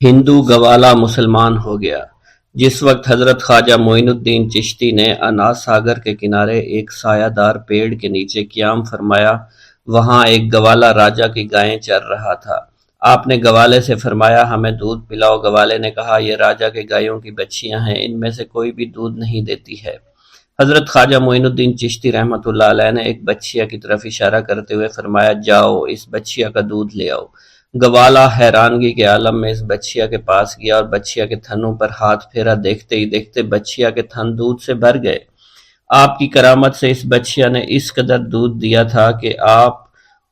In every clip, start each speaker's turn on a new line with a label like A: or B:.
A: ہندو گوالا مسلمان ہو گیا۔ جس وقت حضرت خواجہ معین الدین چشتی نے انا ساگر کے کنارے ایک سایہ دار پیڑ کے نیچے قیام فرمایا، وہاں ایک گوالا راجا کی گائیں چر رہا تھا۔ آپ نے گوالے سے فرمایا، ہمیں دودھ پلاؤ۔ گوالے نے کہا، یہ راجا کے گایوں کی بچیاں ہیں، ان میں سے کوئی بھی دودھ نہیں دیتی ہے۔ حضرت خواجہ معین الدین چشتی رحمۃ اللہ علیہ نے ایک بچیا کی طرف اشارہ کرتے ہوئے فرمایا، جاؤ اس بچیا کا دودھ لے آؤ۔ گوالا حیرانگی کے عالم میں اس بچیا کے پاس گیا اور بچیا کے تھنوں پر ہاتھ پھیرا، دیکھتے ہی دیکھتے بچیا کے تھن دودھ سے بھر گئے۔ آپ کی کرامت سے اس بچیا نے اس قدر دودھ دیا تھا کہ آپ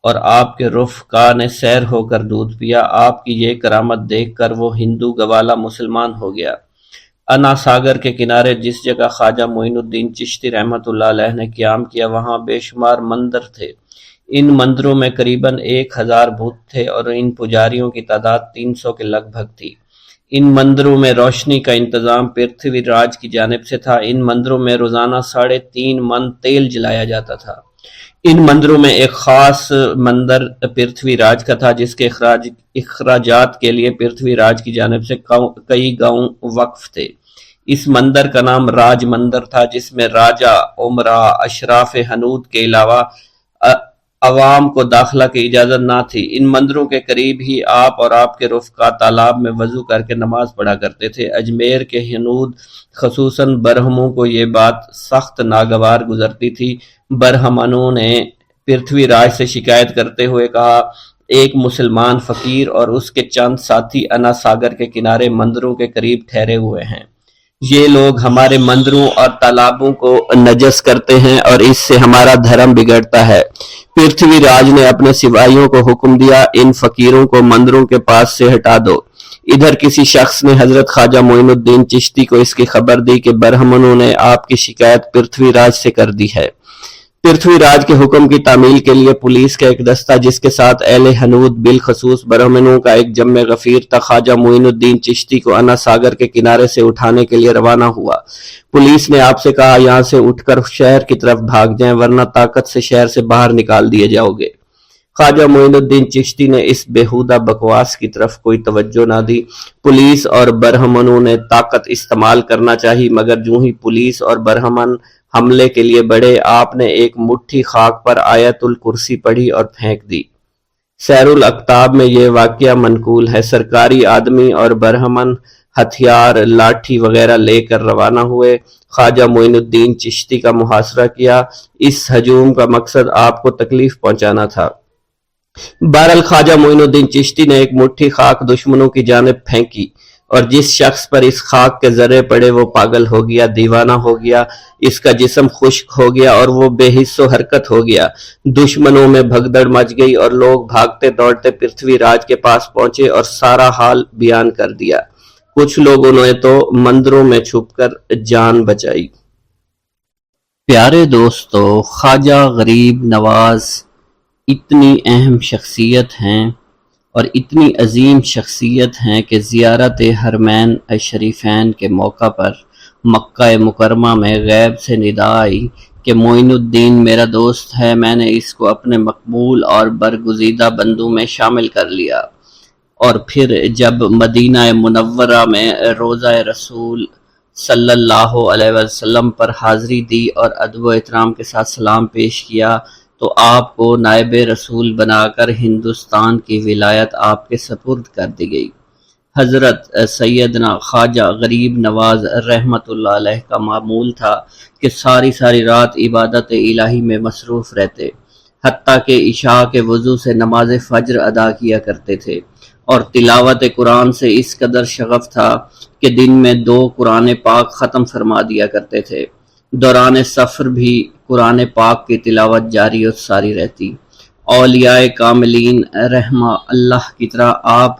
A: اور آپ کے رفقا نے سیر ہو کر دودھ پیا۔ آپ کی یہ کرامت دیکھ کر وہ ہندو گوالا مسلمان ہو گیا۔ انا ساگر کے کنارے جس جگہ خواجہ معین الدین چشتی رحمۃ اللہ علیہ نے قیام کیا، وہاں بے شمار مندر تھے۔ ان مندروں میں قریباً 1000 بت تھے اور ان پجاریوں کی تعداد 300 کے لگ بھگ تھی۔ ان مندروں میں روشنی کا انتظام پرتھوی راج کی جانب سے تھا۔ ان مندروں میں روزانہ 3.5 من تیل جلایا جاتا تھا۔ ان مندروں میں ایک خاص مندر پرتھوی راج کا تھا، جس کے اخراجات کے لیے پرتھوی راج کی جانب سے کئی گاؤں وقف تھے۔ اس مندر کا نام راج مندر تھا، جس میں راجا، امراء، اشراف ہنود کے علاوہ عوام کو داخلہ کی اجازت نہ تھی۔ ان مندروں کے قریب ہی آپ اور آپ کے رفقا تالاب میں وضو کر کے نماز پڑھا کرتے تھے۔ اجمیر کے ہنود خصوصاً برہموں کو یہ بات سخت ناگوار گزرتی تھی۔ برہمنوں نے پرتھوی راج سے شکایت کرتے ہوئے کہا، ایک مسلمان فقیر اور اس کے چند ساتھی انا ساگر کے کنارے مندروں کے قریب ٹھہرے ہوئے ہیں۔ یہ لوگ ہمارے مندروں اور تالابوں کو نجس کرتے ہیں اور اس سے ہمارا دھرم بگڑتا ہے۔ پرتھوی راج نے اپنے سپاہیوں کو حکم دیا، ان فقیروں کو مندروں کے پاس سے ہٹا دو۔ ادھر کسی شخص نے حضرت خواجہ معین الدین چشتی کو اس کی خبر دی کہ برہمنوں نے آپ کی شکایت پرتھوی راج سے کر دی ہے۔ پرتھوی راج کے حکم کی تعمیل کے لیے پولیس کا ایک دستہ، جس کے ساتھ اہل ہنود بالخصوص برہمنوں کا ایک جمع غفیر تھا، خواجہ معین الدین چشتی کو انا ساگر کے کنارے سے اٹھانے کے لیے روانہ ہوا۔ پولیس نے آپ سے کہا، یہاں سے اٹھ کر شہر کی طرف بھاگ جائیں، ورنہ طاقت سے شہر سے باہر نکال دیے جاؤ گے۔ خواجہ معین الدین چشتی نے اس بےہودہ بکواس کی طرف کوئی توجہ نہ دی۔ پولیس اور برہمنوں نے طاقت استعمال کرنا چاہی، مگر جوں ہی پولیس اور برہمن حملے کے لیے بڑھے، آپ نے ایک مٹھی خاک پر آیت الکرسی پڑھی اور پھینک دی۔ سیر الاقطاب میں یہ واقعہ منقول ہے۔ سرکاری آدمی اور برہمن ہتھیار، لاٹھی وغیرہ لے کر روانہ ہوئے۔ خواجہ معین الدین چشتی کا محاصرہ کیا۔ اس ہجوم کا مقصد آپ کو تکلیف پہنچانا تھا۔ بہرحال خواجہ معین الدین چشتی نے ایک مٹھی خاک دشمنوں کی جانب پھینکی اور جس شخص پر اس خاک کے ذرے پڑے وہ پاگل ہو گیا، دیوانہ ہو گیا، اس کا جسم خشک ہو گیا اور وہ بے حس و حرکت ہو گیا۔ دشمنوں میں بھگدڑ مچ گئی اور لوگ بھاگتے دوڑتے پرتھوی راج کے پاس پہنچے اور سارا حال بیان کر دیا۔ کچھ لوگوں نے تو مندروں میں چھپ کر جان بچائی۔ پیارے دوستو، خواجہ غریب نواز اتنی اہم شخصیت ہیں اور اتنی عظیم شخصیت ہیں کہ زیارت حرمین شریفین کے موقع پر مکہ مکرمہ میں غیب سے ندا آئی کہ معین الدین میرا دوست ہے، میں نے اس کو اپنے مقبول اور برگزیدہ بندوں میں شامل کر لیا۔ اور پھر جب مدینہ منورہ میں روضہ رسول صلی اللہ علیہ وسلم پر حاضری دی اور ادب و احترام کے ساتھ سلام پیش کیا تو آپ کو نائب رسول بنا کر ہندوستان کی ولایت آپ کے سپرد کر دی گئی۔ حضرت سیدنا خواجہ غریب نواز رحمۃ اللہ علیہ کا معمول تھا کہ ساری رات عبادت الہی میں مصروف رہتے، حتیٰ کہ عشاء کے وضو سے نماز فجر ادا کیا کرتے تھے، اور تلاوت قرآن سے اس قدر شغف تھا کہ دن میں 2 قرآن پاک ختم فرما دیا کرتے تھے۔ دوران سفر بھی قرآن پاک کی تلاوت جاری و ساری رہتی۔ اولیاء کاملین رحمہ اللہ کی طرح آپ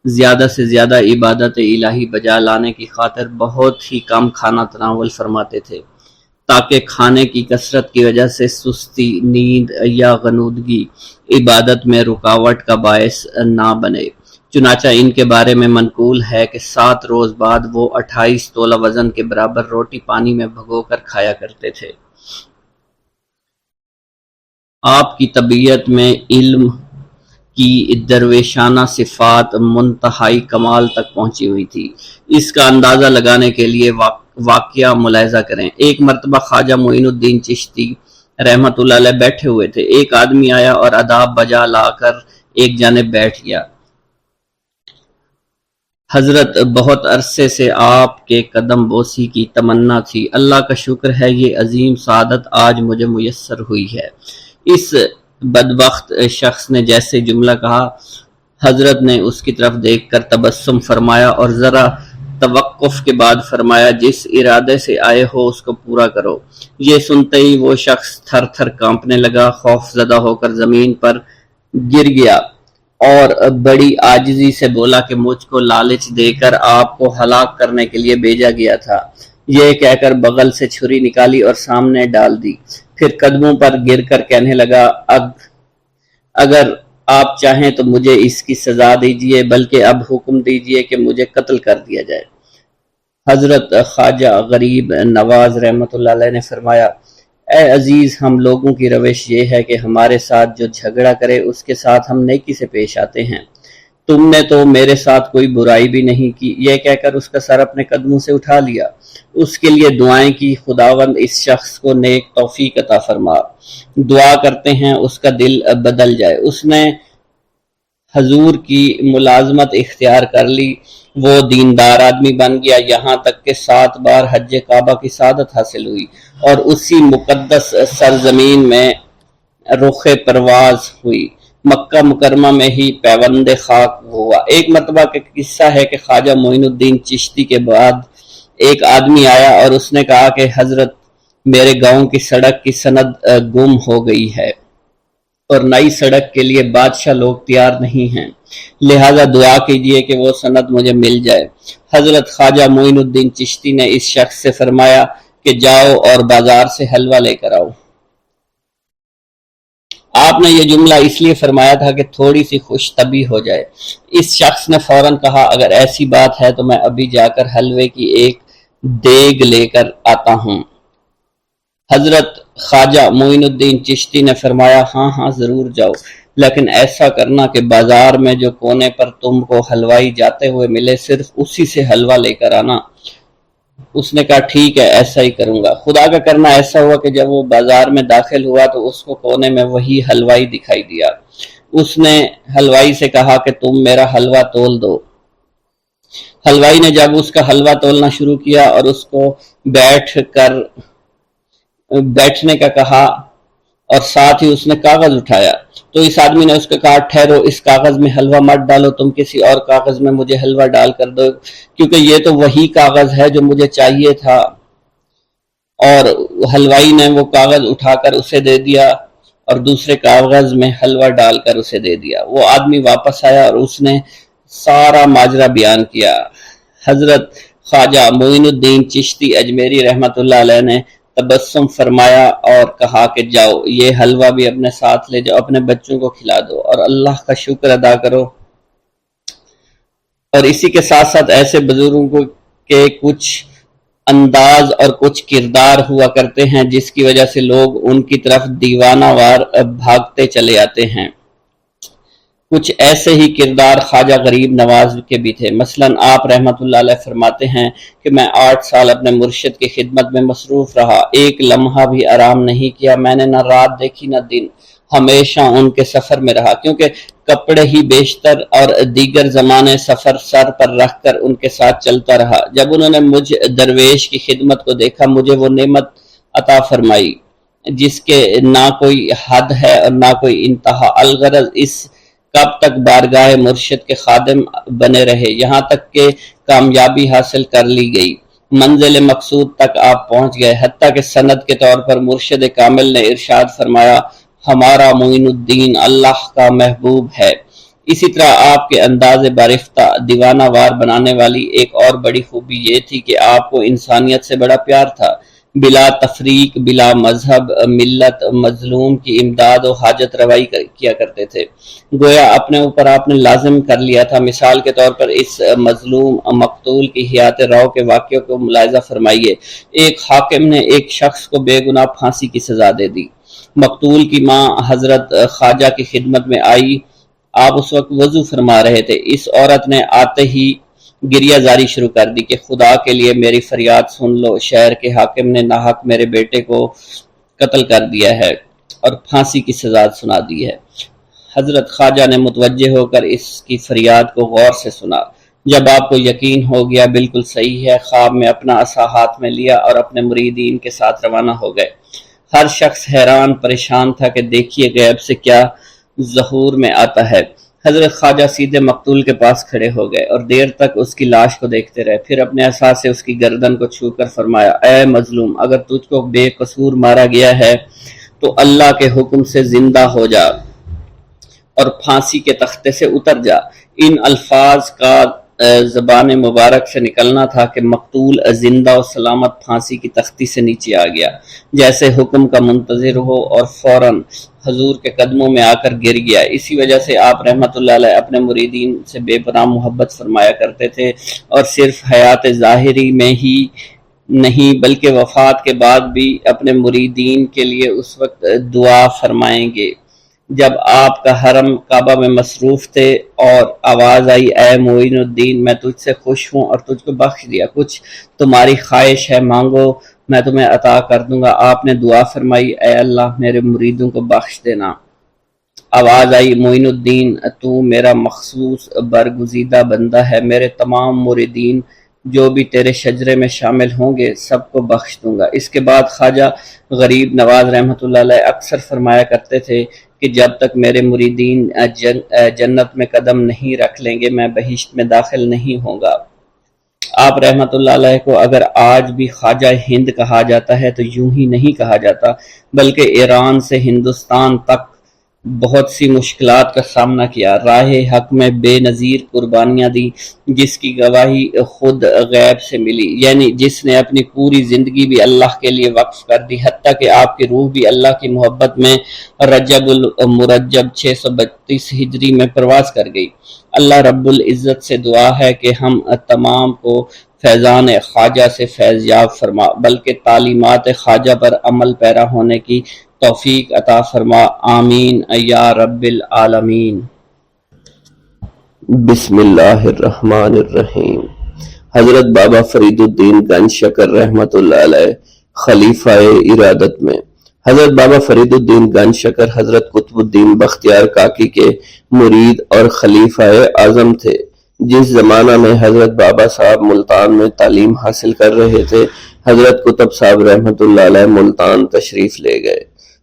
A: زیادہ سے زیادہ عبادت الہی بجا لانے کی خاطر بہت ہی کم کھانا تناول فرماتے تھے، تاکہ کھانے کی کثرت کی وجہ سے سستی، نیند یا غنودگی عبادت میں رکاوٹ کا باعث نہ بنے۔ چنانچہ ان کے بارے میں منقول ہے کہ 7 روز بعد وہ 28 تولہ وزن کے برابر روٹی پانی میں بھگو کر کھایا کرتے تھے۔ آپ کی طبیعت میں علم کی درویشانہ صفات منتہائی کمال تک پہنچی ہوئی تھی۔ اس کا اندازہ لگانے کے لیے واقعہ ملاحظہ کریں۔ ایک مرتبہ خواجہ معین الدین چشتی رحمۃ اللہ علیہ بیٹھے ہوئے تھے۔ ایک آدمی آیا اور آداب بجا لا کر ایک جانب بیٹھ گیا۔ حضرت، بہت عرصے سے آپ کے قدم بوسی کی تمنا تھی، اللہ کا شکر ہے یہ عظیم سعادت آج مجھے میسر ہوئی ہے۔ اس بدبخت شخص نے جیسے جملہ کہا، حضرت نے اس کی طرف دیکھ کر تبسم فرمایا اور ذرا توقف کے بعد فرمایا، جس ارادے سے آئے ہو اس کو پورا کرو۔ یہ سنتے ہی وہ شخص تھر تھر کانپنے لگا، خوف زدہ ہو کر زمین پر گر گیا اور بڑی عاجزی سے بولا کہ مجھ کو لالچ دے کر آپ کو ہلاک کرنے کے لیے بھیجا گیا تھا۔ یہ کہہ کر بغل سے چھری نکالی اور سامنے ڈال دی، پھر قدموں پر گر کر کہنے لگا، اگر آپ چاہیں تو مجھے اس کی سزا دیجیے، بلکہ اب حکم دیجیے کہ مجھے قتل کر دیا جائے۔ حضرت خواجہ غریب نواز رحمۃ اللہ علیہ نے فرمایا، اے عزیز، ہم لوگوں کی روش یہ ہے کہ ہمارے ساتھ جو جھگڑا کرے اس کے ساتھ ہم نیکی سے پیش آتے ہیں۔ تم نے تو میرے ساتھ کوئی برائی بھی نہیں کی۔ یہ کہہ کر اس کا سر اپنے قدموں سے اٹھا لیا۔ اس کے لیے دعائیں کی، خداوند اس شخص کو نیک توفیق عطا فرما۔ دعا کرتے ہیں اس کا دل بدل جائے۔ اس نے حضور کی ملازمت اختیار کر لی، وہ دیندار آدمی بن گیا، یہاں تک کہ 7 بار حج کعبہ کی سعادت حاصل ہوئی اور اسی مقدس سرزمین میں رخ پرواز ہوئی۔ مکہ مکرمہ میں ہی پیوند خاک ہوا۔ ایک مرتبہ کا قصہ ہے کہ خواجہ معین الدین چشتی کے بعد ایک آدمی آیا اور اس نے کہا کہ حضرت، میرے گاؤں کی سڑک کی سند گم ہو گئی ہے اور نئی سڑک کے لیے بادشاہ لوگ تیار نہیں ہیں، لہذا دعا کیجئے کہ وہ سند مجھے مل جائے۔ حضرت خواجہ معین الدین چشتی نے اس شخص سے فرمایا کہ جاؤ اور بازار سے حلوہ لے کر آؤ۔ آپ نے یہ جملہ اس لیے فرمایا تھا کہ تھوڑی سی خوش طبعی ہو جائے۔ اس شخص نے فوراً کہا، اگر ایسی بات ہے تو میں ابھی جا کر حلوے کی ایک دیگ لے کر آتا ہوں۔ حضرت خواجہ معین الدین چشتی نے فرمایا، ہاں ہاں ضرور جاؤ، لیکن ایسا کرنا کہ بازار میں جو کونے پر تم کو حلوائی جاتے ہوئے ملے صرف اسی سے حلوہ لے کر آنا۔ اس نے کہا، ٹھیک ہے، ایسا ہی کروں گا۔ خدا کا کرنا ایسا ہوا کہ جب وہ بازار میں داخل ہوا تو اس کو کونے میں وہی حلوائی دکھائی دیا۔ اس نے حلوائی سے کہا کہ تم میرا حلوہ تول دو۔ حلوائی نے جب اس کا حلوہ تولنا شروع کیا اور اس کو بیٹھنے کا کہا اور ساتھ ہی اس نے کاغذ اٹھایا تو اس آدمی نے اس کو کہا، ٹھہرو، اس کاغذ میں حلوہ مت ڈالو، تم کسی اور کاغذ میں مجھے حلوہ ڈال کر دو، کیونکہ یہ تو وہی کاغذ ہے جو مجھے چاہیے تھا۔ اور حلوائی نے وہ کاغذ اٹھا کر اسے دے دیا اور دوسرے کاغذ میں حلوہ ڈال کر اسے دے دیا۔ وہ آدمی واپس آیا اور اس نے سارا ماجرا بیان کیا۔ حضرت خواجہ معین الدین چشتی اجمیری رحمۃ اللہ علیہ نے تبسم فرمایا اور کہا کہ جاؤ، یہ حلوہ بھی اپنے ساتھ لے جاؤ، اپنے بچوں کو کھلا دو اور اللہ کا شکر ادا کرو۔ اور اسی کے ساتھ ساتھ ایسے بزرگوں کے کچھ انداز اور کچھ کردار ہوا کرتے ہیں جس کی وجہ سے لوگ ان کی طرف دیوانہ وار بھاگتے چلے آتے ہیں۔ کچھ ایسے ہی کردار خواجہ غریب نواز کے بھی تھے۔ مثلاً آپ رحمت اللہ علیہ فرماتے ہیں کہ میں 8 سال اپنے مرشد کی خدمت میں مصروف رہا، ایک لمحہ بھی آرام نہیں کیا، میں نے نہ رات دیکھی نہ دن، ہمیشہ ان کے سفر میں رہا، کیونکہ کپڑے ہی بیشتر اور دیگر زمانے سفر سر پر رکھ کر ان کے ساتھ چلتا رہا۔ جب انہوں نے مجھ درویش کی خدمت کو دیکھا، مجھے وہ نعمت عطا فرمائی جس کے نہ کوئی حد ہے اور نہ کوئی انتہا۔ الغرض اس کب تک بارگاہ مرشد کے خادم بنے رہے، یہاں تک کہ کامیابی حاصل کر لی گئی، منزل مقصود تک آپ پہنچ گئے، حتیٰ کہ سند کے طور پر مرشد کامل نے ارشاد فرمایا، ہمارا معین الدین اللہ کا محبوب ہے۔ اسی طرح آپ کے انداز برفتہ دیوانہ وار بنانے والی ایک اور بڑی خوبی یہ تھی کہ آپ کو انسانیت سے بڑا پیار تھا، بلا تفریق، بلا مذہب ملت، مظلوم کی امداد و حاجت روائی کیا کرتے تھے، گویا اپنے اوپر آپ نے لازم کر لیا تھا۔ مثال کے طور پر اس مظلوم مقتول کی حیات رو کے واقعے کو ملاحظہ فرمائیے۔ ایک حاکم نے ایک شخص کو بے گناہ پھانسی کی سزا دے دی۔ مقتول کی ماں حضرت خواجہ کی خدمت میں آئی، آپ اس وقت وضو فرما رہے تھے۔ اس عورت نے آتے ہی گریہ زاری شروع کر دی کہ خدا کے لیے میری فریاد سن لو، شہر کے حاکم نے ناحق میرے بیٹے کو قتل کر دیا ہے اور پھانسی کی سزا سنا دی ہے۔ حضرت خواجہ نے متوجہ ہو کر اس کی فریاد کو غور سے سنا۔ جب آپ کو یقین ہو گیا بالکل صحیح ہے، خواب میں اپنا عصا ہاتھ میں لیا اور اپنے مریدین کے ساتھ روانہ ہو گئے۔ ہر شخص حیران پریشان تھا کہ دیکھیے غیب سے کیا ظہور میں آتا ہے۔ حضرت خواجہ سیدھے مقتول کے پاس کھڑے ہو گئے اور دیر تک اس کی لاش کو دیکھتے رہے، پھر اپنے عصا سے اس کی گردن کو چھو کر فرمایا، اے مظلوم، اگر تجھ کو بے قصور مارا گیا ہے تو اللہ کے حکم سے زندہ ہو جا اور پھانسی کے تختے سے اتر جا۔ ان الفاظ کا زبان مبارک سے نکلنا تھا کہ مقتول زندہ و سلامت پھانسی کی تختی سے نیچے آ گیا، جیسے حکم کا منتظر ہو، اور فوراً حضور کے قدموں میں آ کر گر گیا۔ اسی وجہ سے آپ رحمت اللہ علیہ اپنے مریدین سے بے پناہ محبت فرمایا کرتے تھے، اور صرف حیات ظاہری میں ہی نہیں بلکہ وفات کے بعد بھی اپنے مریدین کے لیے اس وقت دعا فرمائیں گے جب آپ کا حرم کعبہ میں مصروف تھے اور آواز آئی، اے معین الدین، میں تجھ سے خوش ہوں اور تجھ کو بخش دیا، کچھ تمہاری خواہش ہے مانگو، میں تمہیں عطا کر دوں گا۔ آپ نے دعا فرمائی، اے اللہ میرے مریدوں کو بخش دینا۔ آواز آئی، معین الدین، تو میرا مخصوص برگزیدہ بندہ ہے، میرے تمام مریدین جو بھی تیرے شجرے میں شامل ہوں گے سب کو بخش دوں گا۔ اس کے بعد خواجہ غریب نواز رحمۃ اللہ علیہ اکثر فرمایا کرتے تھے کہ جب تک میرے مریدین جنت میں قدم نہیں رکھ لیں گے میں بہشت میں داخل نہیں ہوں گا۔ آپ رحمت اللہ علیہ کو اگر آج بھی خواجہ ہند کہا جاتا ہے تو یوں ہی نہیں کہا جاتا، بلکہ ایران سے ہندوستان تک بہت سی مشکلات کا سامنا کیا، راہ حق میں بے نظیر قربانیاں دی، جس کی گواہی خود غیب سے ملی، یعنی جس نے اپنی پوری زندگی بھی اللہ کے لیے وقف کر دی، حتیٰ کہ آپ کی روح بھی اللہ کی محبت میں رجب المرجب 632 ہجری میں پرواز کر گئی۔ اللہ رب العزت سے دعا ہے کہ ہم تمام کو فیضان خواجہ سے فیض یاب فرما، بلکہ تعلیمات خواجہ پر عمل پیرا ہونے کی توفیق عطا فرما، آمین یا رب العالمین۔ بسم اللہ الرحمن الرحیم۔ حضرت بابا فرید الدین گنج شکر رحمت اللہ علیہ خلیفہ ارادت میں۔ حضرت بابا فرید الدین گنج شکر حضرت قطب الدین بختیار کاکی کے مرید اور خلیفہ اعظم تھے۔ جس زمانہ میں حضرت بابا صاحب ملتان میں تعلیم حاصل کر رہے تھے، حضرت قطب صاحب رحمت اللہ علیہ ملتان تشریف لے گئے،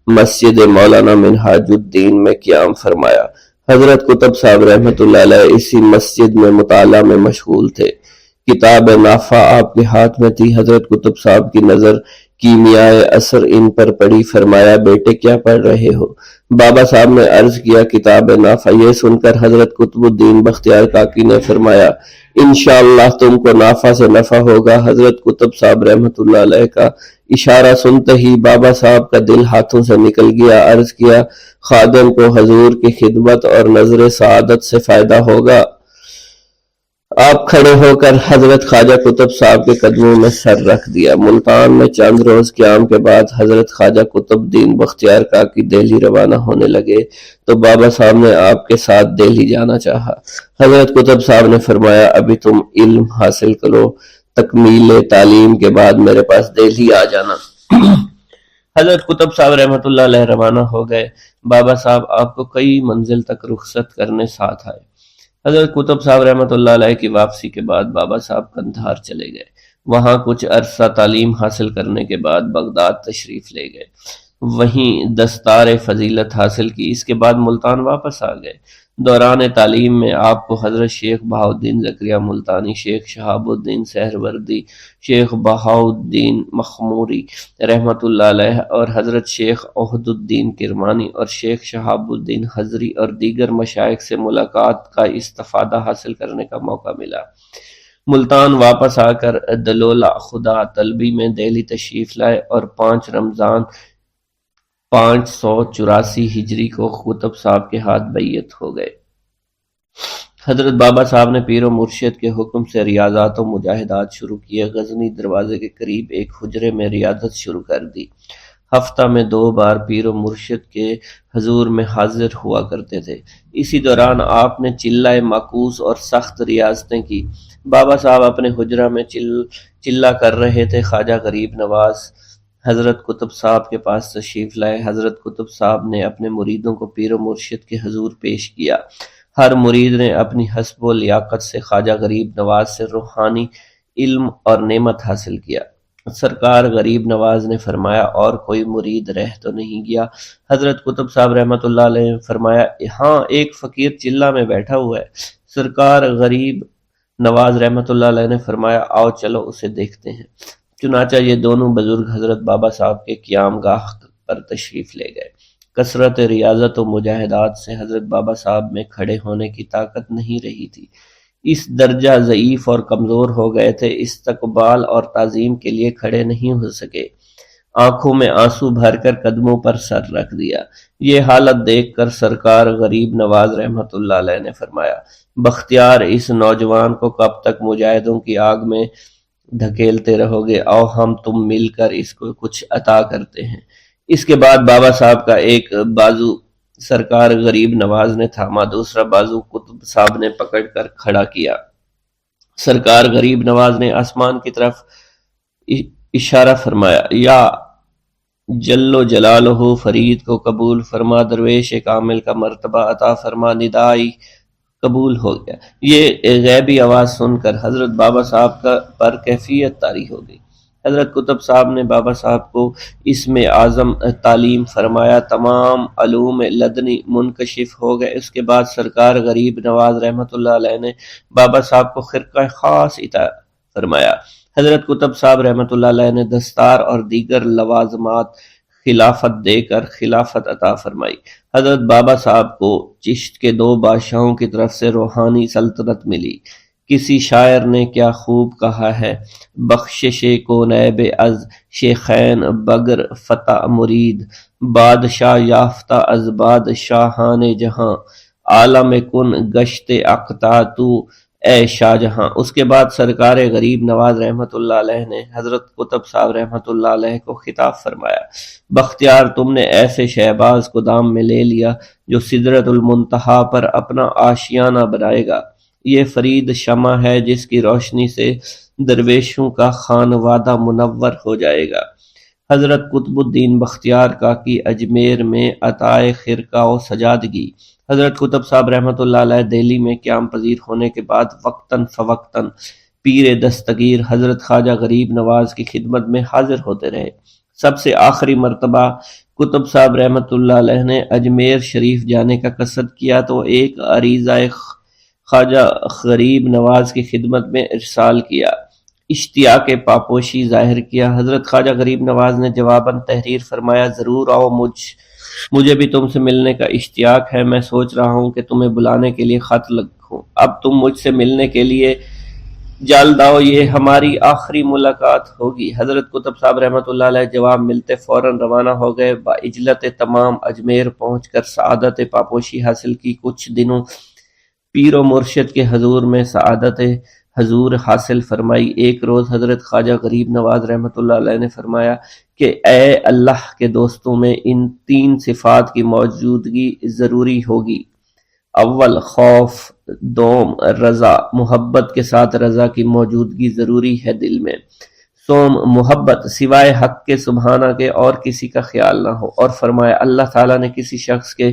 A: مسجد مولانا منہاج الدین میں قیام فرمایا۔ حضرت قطب صاحب رحمت اللہ علیہ اسی مسجد میں مطالعہ میں مشغول تھے۔ کتاب نافع آپ کے ہاتھ میں تھی۔ حضرت قطب صاحب کی نظر کیمیائے اثر ان پر پڑی، فرمایا، بیٹے کیا پڑھ رہے ہو؟ بابا صاحب نے عرض کیا، کتاب نافع۔ یہ سن کر حضرت قطب الدین بختیار کاکی نے فرمایا، انشاءاللہ تم کو نافع سے نفع ہوگا۔ حضرت قطب صاحب رحمت اللہ علیہ کا اشارہ سنتے ہی بابا صاحب کا دل ہاتھوں سے نکل گیا۔ عرض کیا، خادم کو حضور کی خدمت اور نظر سعادت سے فائدہ ہوگا۔ آپ کھڑے ہو کر حضرت خواجہ قطب صاحب کے قدموں میں سر رکھ دیا۔ ملتان میں چند روز قیام کے بعد حضرت خواجہ قطب دین بختیار کاکی دہلی روانہ ہونے لگے تو بابا صاحب نے آپ کے ساتھ دہلی جانا چاہا۔ حضرت قطب صاحب نے فرمایا، ابھی تم علم حاصل کرو، تکمیل تعلیم کے بعد میرے پاس دہلی آ جانا۔ حضرت قطب صاحب رحمت اللہ علیہ روانہ ہو گئے۔ بابا صاحب آپ کو کئی منزل تک رخصت کرنے ساتھ آئے۔ حضرت قطب صاحب رحمت اللہ علیہ کی واپسی کے بعد بابا صاحب قندھار چلے گئے، وہاں کچھ عرصہ تعلیم حاصل کرنے کے بعد بغداد تشریف لے گئے، وہیں دستار فضیلت حاصل کی۔ اس کے بعد ملتان واپس آ گئے۔ دوران تعلیم میں آپ کو حضرت شیخ بہاؤالدین زکریا ملتانی، شیخ شہاب الدین سہروردی، شیخ بہاؤالدین مخموری رحمت اللہ علیہ اور حضرت شیخ عہد الدین کرمانی اور شیخ شہاب الدین حضری اور دیگر مشائخ سے ملاقات کا استفادہ حاصل کرنے کا موقع ملا۔ ملتان واپس آ کر دلولہ خدا طلبی میں دہلی تشریف لائے اور 5 رمضان 584 ہجری کو قطب صاحب کے ہاتھ بیعت ہو گئے۔ حضرت بابا صاحب نے پیر و مرشد کے حکم سے ریاضات و مجاہدات شروع کیے۔ غزنی دروازے کے قریب ایک حجرے میں ریاضت شروع کر دی۔ ہفتہ میں 2 بار پیر و مرشد کے حضور میں حاضر ہوا کرتے تھے۔ اسی دوران آپ نے چلہ معکوس اور سخت ریاضتیں کی۔ بابا صاحب اپنے حجرہ میں چلہ کر رہے تھے۔ خواجہ غریب نواز حضرت قطب صاحب کے پاس تشریف لائے۔ حضرت قطب صاحب نے اپنے مریدوں کو پیر و مرشد کے حضور پیش کیا۔ ہر مرید نے اپنی حسب و لیاقت سے خواجہ غریب نواز سے روحانی علم اور نعمت حاصل کیا۔ سرکار غریب نواز نے فرمایا، اور کوئی مرید رہ تو نہیں گیا؟ حضرت قطب صاحب رحمۃ اللہ علیہ نے فرمایا، ہاں، ایک فقیر چلہ میں بیٹھا ہوا ہے۔ سرکار غریب نواز رحمۃ اللہ علیہ نے فرمایا، آؤ چلو اسے دیکھتے ہیں۔ چنانچہ یہ دونوں بزرگ حضرت بابا صاحب کے قیام گاہ پر تشریف لے گئے۔ کثرت ریاضت و مجاہدات سے حضرت بابا صاحب میں کھڑے ہونے کی طاقت نہیں رہی تھی۔ اس درجہ ضعیف اور کمزور ہو گئے تھے، استقبال اور تعظیم کے لیے کھڑے نہیں ہو سکے۔ آنکھوں میں آنسو بھر کر قدموں پر سر رکھ دیا۔ یہ حالت دیکھ کر سرکار غریب نواز رحمۃ اللہ علیہ نے فرمایا، بختیار، اس نوجوان کو کب تک مجاہدوں کی آگ میں دھکیلتے رہو گے؟ آؤ ہم تم مل کر اس کو کچھ عطا کرتے ہیں۔ اس کے بعد بابا صاحب کا ایک بازو سرکار غریب نواز نے تھاما، دوسرا بازو قطب صاحب نے پکڑ کر کھڑا کیا۔ سرکار غریب نواز نے آسمان کی طرف اشارہ فرمایا، یا جل و جلالہ، فرید کو قبول فرما، درویش کامل کا مرتبہ عطا فرما۔ ندائی قبول ہو گیا۔ یہ غیبی آواز سن کر حضرت بابا صاحب پر کیفیت طاری ہو گئی۔ حضرت قطب صاحب نے بابا صاحب کو اسم اعظم تعلیم فرمایا، تمام علوم لدنی منکشف ہو گئے۔ اس کے بعد سرکار غریب نواز رحمۃ اللہ علیہ نے بابا صاحب کو خرقہ خاص عطا فرمایا۔ حضرت قطب صاحب رحمۃ اللہ علیہ نے دستار اور دیگر لوازمات خلافت دے کر خلافت عطا فرمائی۔ حضرت بابا صاحب کو چشت کے 2 بادشاہوں کی طرف سے روحانی سلطنت ملی۔ کسی شاعر نے کیا خوب کہا ہے، بخشش کو نیب از شیخین بگر فتح مرید، بادشاہ یافتہ از بادشاہان جہاں، عالم کن گشت اقطاع تو اے شاہ جہاں۔ اس کے بعد سرکار غریب نواز رحمۃ اللہ علیہ نے حضرت قطب صاحب رحمۃ اللہ علیہ کو خطاب فرمایا، بختیار، تم نے ایسے شہباز کو دام میں لے لیا جو سدرۃ المنتہا پر اپنا آشیانہ بنائے گا۔ یہ فرید شمع ہے جس کی روشنی سے درویشوں کا خانوادہ منور ہو جائے گا۔ حضرت قطب الدین بختیار کاکی اجمیر میں عطائے خرقہ و سجادگی۔ حضرت قطب صاحب رحمۃ اللہ علیہ دہلی میں قیام پذیر ہونے کے بعد وقتاً فوقتاً پیر دستگیر حضرت خواجہ غریب نواز کی خدمت میں حاضر ہوتے رہے۔ سب سے آخری مرتبہ قطب صاحب رحمۃ اللہ علیہ نے اجمیر شریف جانے کا قصد کیا تو ایک عریضہ خواجہ غریب نواز کی خدمت میں ارسال کیا، اشتیاق پاپوشی ظاہر کیا۔ حضرت خواجہ غریب نواز نے جواباً تحریر فرمایا، ضرور آؤ، مجھے بھی تم سے ملنے کا اشتیاق ہے۔ میں سوچ رہا ہوں کہ تمہیں بلانے کے لیے خط لکھوں، اب تم مجھ سے ملنے کے لیے جلد آؤ، یہ ہماری آخری ملاقات ہوگی۔ حضرت قطب صاحب رحمۃ اللہ علیہ جواب ملتے فوراً روانہ ہو گئے۔ باعجلت تمام اجمیر پہنچ کر سعادت پاپوشی حاصل کی۔ کچھ دنوں پیر و مرشد کے حضور میں سعادت حضور حاصل فرمائی۔ ایک روز حضرت خواجہ غریب نواز رحمۃ اللہ علیہ نے فرمایا کہ اے اللہ کے دوستوں میں ان 3 صفات کی موجودگی ضروری ہوگی، اول خوف، دوم رضا، محبت کے ساتھ رضا کی موجودگی ضروری ہے دل میں، سوم محبت، سوائے حق کے سبحانہ کے اور کسی کا خیال نہ ہو، اور فرمایا اللہ تعالیٰ نے کسی شخص کے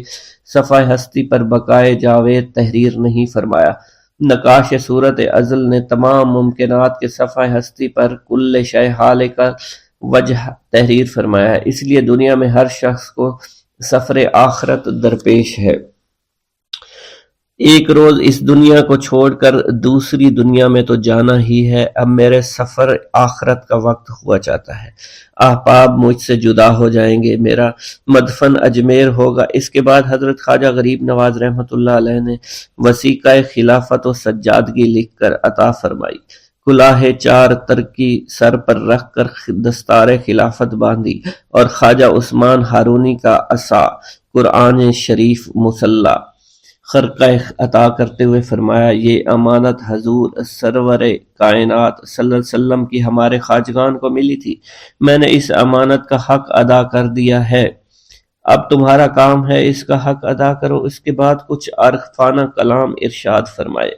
A: صفحہ ہستی پر بقائے جاوید تحریر نہیں فرمایا۔ نقاش صورت ازل نے تمام ممکنات کے صفحہ ہستی پر کل شے حال کا وجہ تحریر فرمایا ہے، اس لیے دنیا میں ہر شخص کو سفر آخرت درپیش ہے۔ ایک روز اس دنیا کو چھوڑ کر دوسری دنیا میں تو جانا ہی ہے، اب میرے سفر آخرت کا وقت ہوا چاہتا ہے۔ احباب مجھ سے جدا ہو جائیں گے، میرا مدفن اجمیر ہوگا۔ اس کے بعد حضرت خواجہ غریب نواز رحمۃ اللہ علیہ نے وثیقہ خلافت و سجادگی لکھ کر عطا فرمائی۔ کلاه 4 ترکی سر پر رکھ کر دستار خلافت باندھی اور خواجہ عثمان ہارونی کا عصا، قرآن شریف مسلح خرقہ عطا کرتے ہوئے فرمایا، یہ امانت حضور سرور کائنات صلی اللہ علیہ وسلم کی ہمارے خواجگان کو ملی تھی، میں نے اس امانت کا حق ادا کر دیا ہے، اب تمہارا کام ہے اس کا حق ادا کرو۔ اس کے بعد کچھ عارفانہ کلام ارشاد فرمائے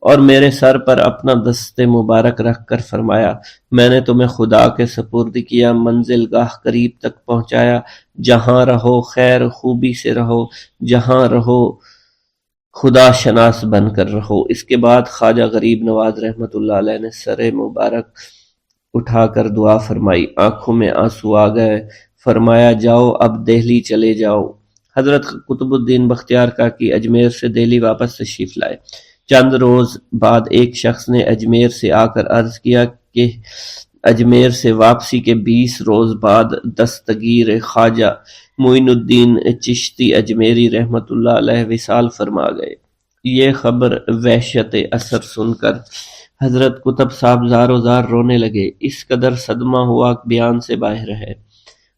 A: اور میرے سر پر اپنا دست مبارک رکھ کر فرمایا، میں نے تمہیں خدا کے سپرد کیا، منزل گاہ قریب تک پہنچایا، جہاں رہو خیر خوبی سے رہو، جہاں رہو خدا شناس بن کر رہو۔ اس کے بعد خواجہ غریب نواز رحمۃ اللہ علیہ نے سر مبارک اٹھا کر دعا فرمائی، آنکھوں میں آنسو آ گئے، فرمایا جاؤ اب دہلی چلے جاؤ۔ حضرت قطب الدین بختیار کاکی اجمیر سے دہلی واپس تشریف لائے۔ چند روز بعد ایک شخص نے اجمیر سے آ کر عرض کیا کہ اجمیر سے واپسی کے 20 روز بعد دستگیر خواجہ معین الدین چشتی اجمیری رحمۃ اللہ علیہ وصال فرما گئے۔ یہ خبر وحشت اثر سن کر حضرت قطب صاحب زار و زار رونے لگے، اس قدر صدمہ ہوا بیان سے باہر ہے۔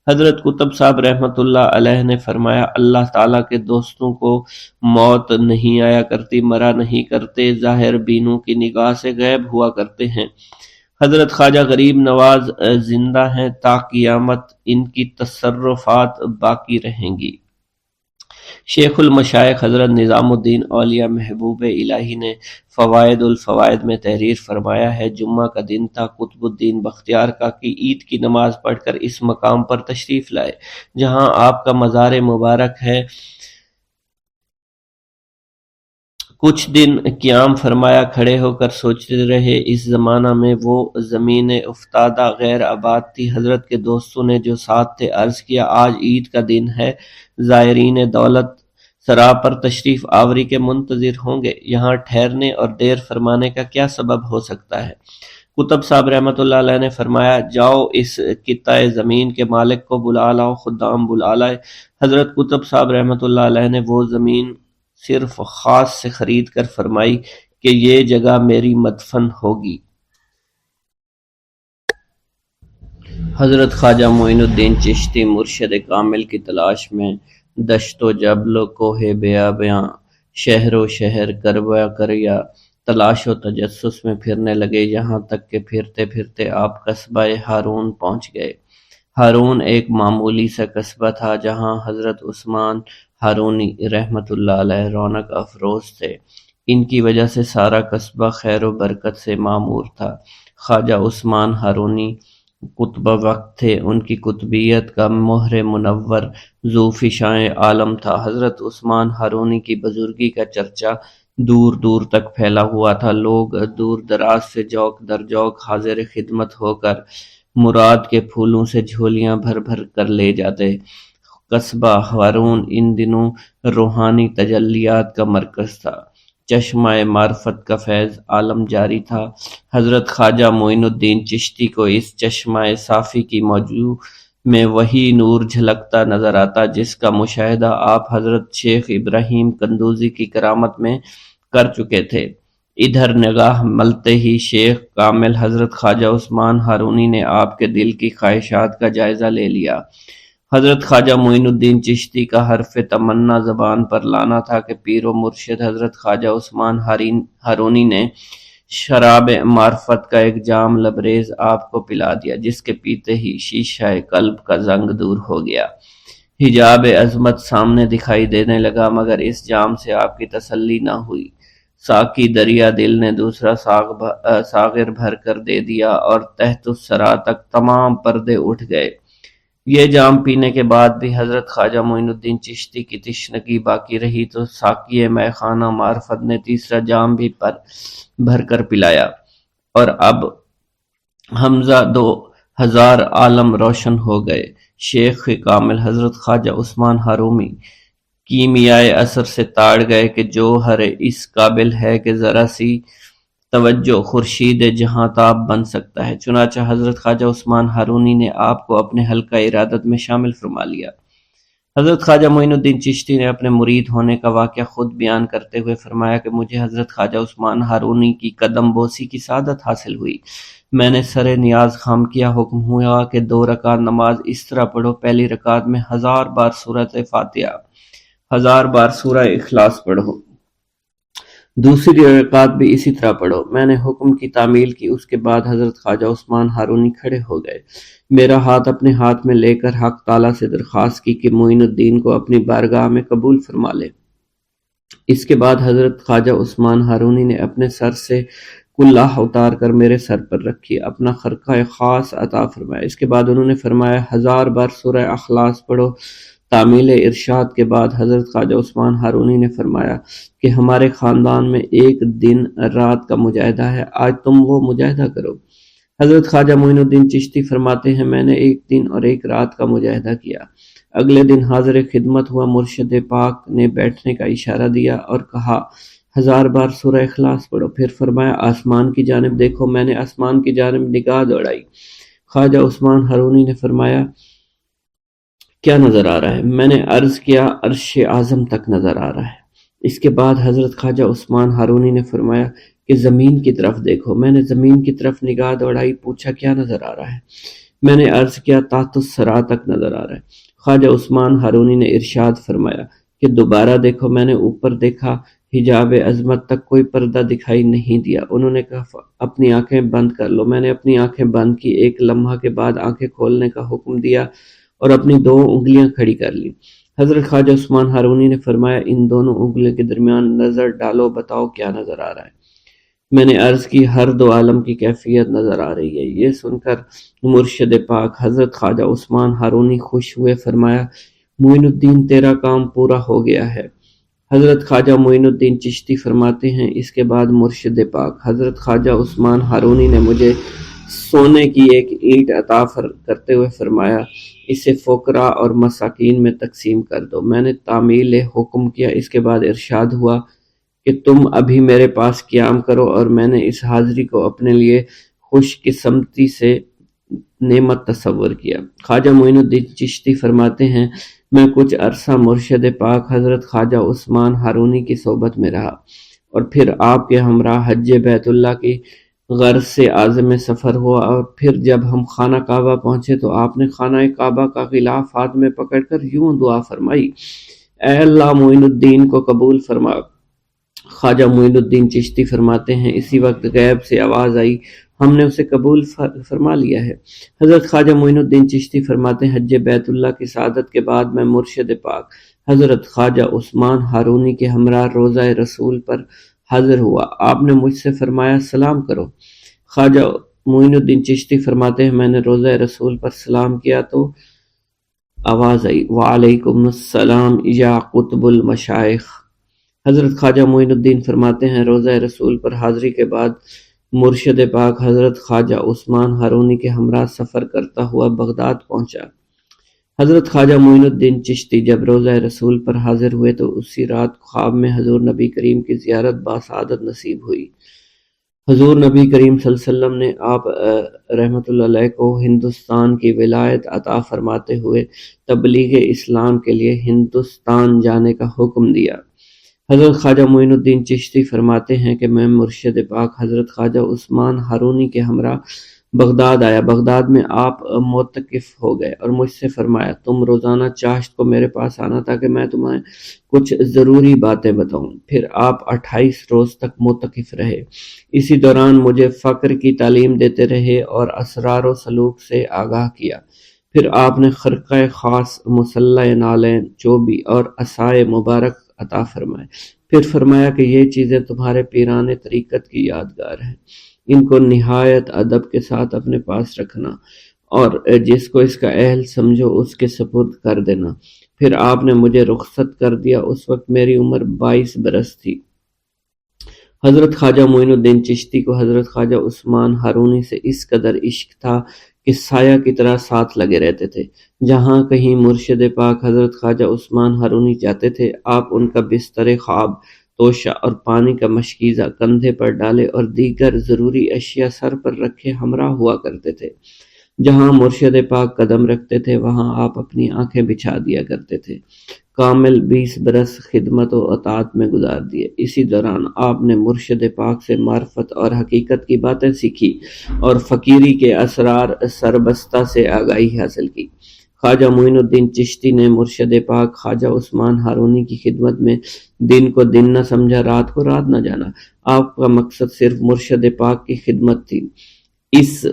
A: حضرت قطب صاحب رحمۃ اللہ علیہ نے فرمایا، اللہ تعالیٰ کے دوستوں کو موت نہیں آیا کرتی، مرا نہیں کرتے، ظاہر بینوں کی نگاہ سے غائب ہوا کرتے ہیں۔ حضرت خواجہ غریب نواز زندہ ہیں تا قیامت، ان کی تصرفات باقی رہیں گی۔ شیخ المشائخ حضرت نظام الدین اولیاء محبوب الہی نے فوائد الفوائد میں تحریر فرمایا ہے، جمعہ کا دن تھا، قطب الدین بختیار کاکی عید کی نماز پڑھ کر اس مقام پر تشریف لائے جہاں آپ کا مزار مبارک ہے۔ کچھ دن قیام فرمایا، کھڑے ہو کر سوچتے رہے، اس زمانہ میں وہ زمین افتادہ غیر آباد تھی۔ حضرت کے دوستوں نے جو ساتھ تھے عرض کیا، آج عید کا دن ہے، زائرین دولت سرا پر تشریف آوری کے منتظر ہوں گے، یہاں ٹھہرنے اور دیر فرمانے کا کیا سبب ہو سکتا ہے؟ قطب صاحب رحمۃ اللہ علیہ نے فرمایا، جاؤ اس قطع زمین کے مالک کو بلا لاؤ، خدام بلا لائے۔ حضرت قطب صاحب رحمۃ اللہ علیہ نے وہ زمین صرف خاص سے خرید کر فرمائی کہ یہ جگہ میری مدفن ہوگی۔ حضرت خواجہ معین الدین چشتی مرشد کامل کی تلاش میں دشت و جبل و کوہ بیاباں، شہر و شہر کربا کریا تلاش و تجسس میں پھرنے لگے، یہاں تک کہ پھرتے پھرتے آپ قصبہ ہارون پہنچ گئے۔ ہارون ایک معمولی سا قصبہ تھا جہاں حضرت عثمان ہارونی رحمۃ اللہ علیہ رونق افروز تھے، ان کی وجہ سے سارا قصبہ خیر و برکت سے معمور تھا۔ خواجہ عثمان ہارونی قطب وقت تھے، ان کی قطبیت کا مہر منور ذو فشاں عالم تھا۔ حضرت عثمان ہارونی کی بزرگی کا چرچا دور دور تک پھیلا ہوا تھا، لوگ دور دراز سے جوق در جوق حاضر خدمت ہو کر مراد کے پھولوں سے جھولیاں بھر بھر کر لے جاتے۔ قصبہ ہارون ان دنوں روحانی تجلیات کا مرکز تھا، چشمہ معرفت کا فیض عالم جاری تھا۔ حضرت خواجہ معین الدین چشتی کو اس چشمہ صافی کی موجوں میں وہی نور جھلکتا نظر آتا جس کا مشاہدہ آپ حضرت شیخ ابراہیم قندوزی کی کرامت میں کر چکے تھے۔ ادھر نگاہ ملتے ہی شیخ کامل حضرت خواجہ عثمان ہارونی نے آپ کے دل کی خواہشات کا جائزہ لے لیا۔ حضرت خواجہ معین الدین چشتی کا حرف تمنا زبان پر لانا تھا کہ پیر و مرشد حضرت خواجہ عثمان ہارونی نے شراب معرفت کا ایک جام لبریز آپ کو پلا دیا، جس کے پیتے ہی شیشہ قلب کا زنگ دور ہو گیا، حجاب عظمت سامنے دکھائی دینے لگا، مگر اس جام سے آپ کی تسلی نہ ہوئی۔ ساقی دریا دل نے دوسرا ساغر بھر کر دے دیا اور تحت الثری تک تمام پردے اٹھ گئے۔ یہ جام پینے کے بعد بھی حضرت خواجہ معین الدین چشتی کی تشنگی باقی رہی تو ساقی مے خانہ معرفت نے تیسرا جام بھی بھر کر پلایا، اور اب حمزہ 2000 عالم روشن ہو گئے۔ شیخ کامل حضرت خواجہ عثمان ہارونی کیمیائے اثر سے تاڑ گئے کہ جوہر اس قابل ہے کہ ذرا سی توجہ خورشید جہاں تاب بن سکتا ہے۔ چنانچہ حضرت خواجہ عثمان ہارونی نے آپ کو اپنے حلقہ ارادت میں شامل فرما لیا۔ حضرت خواجہ معین الدین چشتی نے اپنے مرید ہونے کا واقعہ خود بیان کرتے ہوئے فرمایا کہ مجھے حضرت خواجہ عثمان ہارونی کی قدم بوسی کی سعادت حاصل ہوئی۔ میں نے سر نیاز خم کیا، حکم ہوا کہ 2 رکعت نماز اس طرح پڑھو، پہلی رکعت میں 1000 بار سورۃ فاتحہ، 1000 بار سورہ اخلاص پڑھو، دوسری رکعت بھی اسی طرح پڑھو۔ میں نے حکم کی تعمیل کی۔ اس کے بعد حضرت خواجہ عثمان ہارونی کھڑے ہو گئے، میرا ہاتھ اپنے ہاتھ میں لے کر حق تعالیٰ سے درخواست کی کہ معین الدین کو اپنی بارگاہ میں قبول فرما لے۔ اس کے بعد حضرت خواجہ عثمان ہارونی نے اپنے سر سے کلہ اتار کر میرے سر پر رکھی، اپنا خرقہ خاص عطا فرمایا۔ اس کے بعد انہوں نے فرمایا 1000 بار سورہ اخلاص پڑھو۔ تعمیل ارشاد کے بعد حضرت خواجہ عثمان ہارونی نے فرمایا کہ ہمارے خاندان میں ایک دن رات کا مجاہدہ ہے، آج تم وہ مجاہدہ کرو۔ حضرت خواجہ معین الدین چشتی فرماتے ہیں میں نے ایک دن اور ایک رات کا مجاہدہ کیا۔ اگلے دن حاضر خدمت ہوا، مرشد پاک نے بیٹھنے کا اشارہ دیا اور کہا 1000 بار سورہ اخلاص پڑھو۔ پھر فرمایا آسمان کی جانب دیکھو۔ میں نے آسمان کی جانب نگاہ دوڑائی، خواجہ عثمان ہارونی نے فرمایا کیا نظر آ رہا ہے؟ میں نے عرض کیا عرش اعظم تک نظر آ رہا ہے۔ اس کے بعد حضرت خواجہ عثمان ہارونی نے فرمایا کہ زمین کی طرف دیکھو۔ میں نے زمین کی طرف نگاہ دوڑائی، پوچھا کیا نظر آ رہا ہے؟ میں نے عرض کیا تحت الثری تک نظر آ رہا ہے۔ خواجہ عثمان ہارونی نے ارشاد فرمایا کہ دوبارہ دیکھو۔ میں نے اوپر دیکھا، حجاب عظمت تک کوئی پردہ دکھائی نہیں دیا۔ انہوں نے کہا اپنی آنکھیں بند کر لو۔ میں نے اپنی آنکھیں بند کی، ایک لمحہ کے بعد آنکھیں کھولنے کا حکم دیا اور اپنی 2 انگلیاں کھڑی کر لی۔ حضرت خواجہ عثمان ہارونی نے فرمایا ان دونوں انگلیوں کے درمیان نظر ڈالو، بتاؤ کیا نظر آ رہا ہے؟ میں نے عرض کی ہر 2 عالم کی کیفیت نظر آ رہی ہے۔ یہ سن کر مرشد پاک حضرت خواجہ عثمان ہارونی خوش ہوئے، فرمایا معین الدین تیرا کام پورا ہو گیا ہے۔ حضرت خواجہ معین الدین چشتی فرماتے ہیں اس کے بعد مرشد پاک حضرت خواجہ عثمان ہارونی نے مجھے سونے کی ایک اینٹ عطا کرتے ہوئے فرمایا اسے فقراء اور مساکین میں تقسیم کر دو۔ میں نے تعمیل حکم کیا۔ اس کے بعد ارشاد ہوا کہ تم ابھی میرے پاس قیام کرو، اور میں نے اس حاضری کو اپنے لیے خوش قسمتی سے نعمت تصور کیا۔ خواجہ معین الدین چشتی فرماتے ہیں میں کچھ عرصہ مرشد پاک حضرت خواجہ عثمان ہارونی کی صحبت میں رہا، اور پھر آپ کے ہمراہ حج بیت اللہ کی غرض سے عازم سفر ہوا، اور پھر جب ہم خانہ کعبہ پہنچے تو آپ نے خانہ کعبہ کا غلاف ہاتھ میں پکڑ کر یوں دعا فرمائی اے اللہ معین الدین کو قبول فرما۔ خواجہ معین الدین چشتی فرماتے ہیں اسی وقت غیب سے آواز آئی ہم نے اسے قبول فرما لیا ہے۔ حضرت خواجہ معین الدین چشتی فرماتے ہیں حج بیت اللہ کی سعادت کے بعد میں مرشد پاک حضرت خواجہ عثمان ہارونی کے ہمراہ روضہ رسول پر حاضر ہوا۔ آپ نے مجھ سے فرمایا سلام کرو۔ خواجہ معین الدین چشتی فرماتے ہیں میں نے روضہ رسول پر سلام کیا تو آواز آئی وعلیکم السلام یا قطب المشائخ۔ حضرت خواجہ معین الدین فرماتے ہیں روضہ رسول پر حاضری کے بعد مرشد پاک حضرت خواجہ عثمان ہارونی کے ہمراہ سفر کرتا ہوا بغداد پہنچا۔ حضرت خواجہ معین الدین چشتی جب روضہ رسول پر حاضر ہوئے تو اسی رات خواب میں حضور نبی کریم کی زیارت باسعادت نصیب ہوئی۔ حضور نبی کریم صلی اللہ علیہ وسلم نے آپ رحمۃ اللہ علیہ کو ہندوستان کی ولایت عطا فرماتے ہوئے تبلیغ اسلام کے لیے ہندوستان جانے کا حکم دیا۔ حضرت خواجہ معین الدین چشتی فرماتے ہیں کہ میں مرشد پاک حضرت خواجہ عثمان ہارونی کے ہمراہ بغداد آیا۔ بغداد میں آپ معتکف ہو گئے اور مجھ سے فرمایا تم روزانہ چاشت کو میرے پاس آنا تاکہ میں تمہیں کچھ ضروری باتیں بتاؤں۔ پھر آپ 28 روز تک معتکف رہے۔ اسی دوران مجھے فقر کی تعلیم دیتے رہے اور اسرار و سلوک سے آگاہ کیا۔ پھر آپ نے خرقہ خاص، مصلی نالین، چوبی اور عصائے مبارک عطا فرمائے۔ پھر فرمایا کہ یہ چیزیں تمہارے پیران طریقت کی یادگار ہیں، ان کو نہایت ادب کے ساتھ اپنے پاس رکھنا اور جس کو اس کا اہل سمجھو اس کے سپرد کر دینا۔ پھر آپ نے مجھے رخصت کر دیا۔ اس وقت میری عمر 22 برس تھی۔ حضرت خواجہ معین الدین چشتی کو حضرت خواجہ عثمان ہارونی سے اس قدر عشق تھا کہ سایہ کی طرح ساتھ لگے رہتے تھے۔ جہاں کہیں مرشد پاک حضرت خواجہ عثمان ہارونی جاتے تھے آپ ان کا بستر خواب، توشہ اور پانی کا مشکیزہ کندھے پر ڈالے اور دیگر ضروری اشیاء سر پر رکھے ہمراہ ہوا کرتے تھے۔ جہاں مرشد پاک قدم رکھتے تھے وہاں آپ اپنی آنکھیں بچھا دیا کرتے تھے۔ کامل 20 برس خدمت و اطاعت میں گزار دیے۔ اسی دوران آپ نے مرشد پاک سے معرفت اور حقیقت کی باتیں سیکھی اور فقیری کے اسرار سربستہ سے آگاہی حاصل کی۔ خواجہ معین الدین چشتی نے مرشد پاک خواجہ عثمان ہارونی کی خدمت میں دن کو دن نہ سمجھا، رات کو رات نہ جانا۔ آپ کا مقصد صرف مرشد پاک کی خدمت تھی۔ اس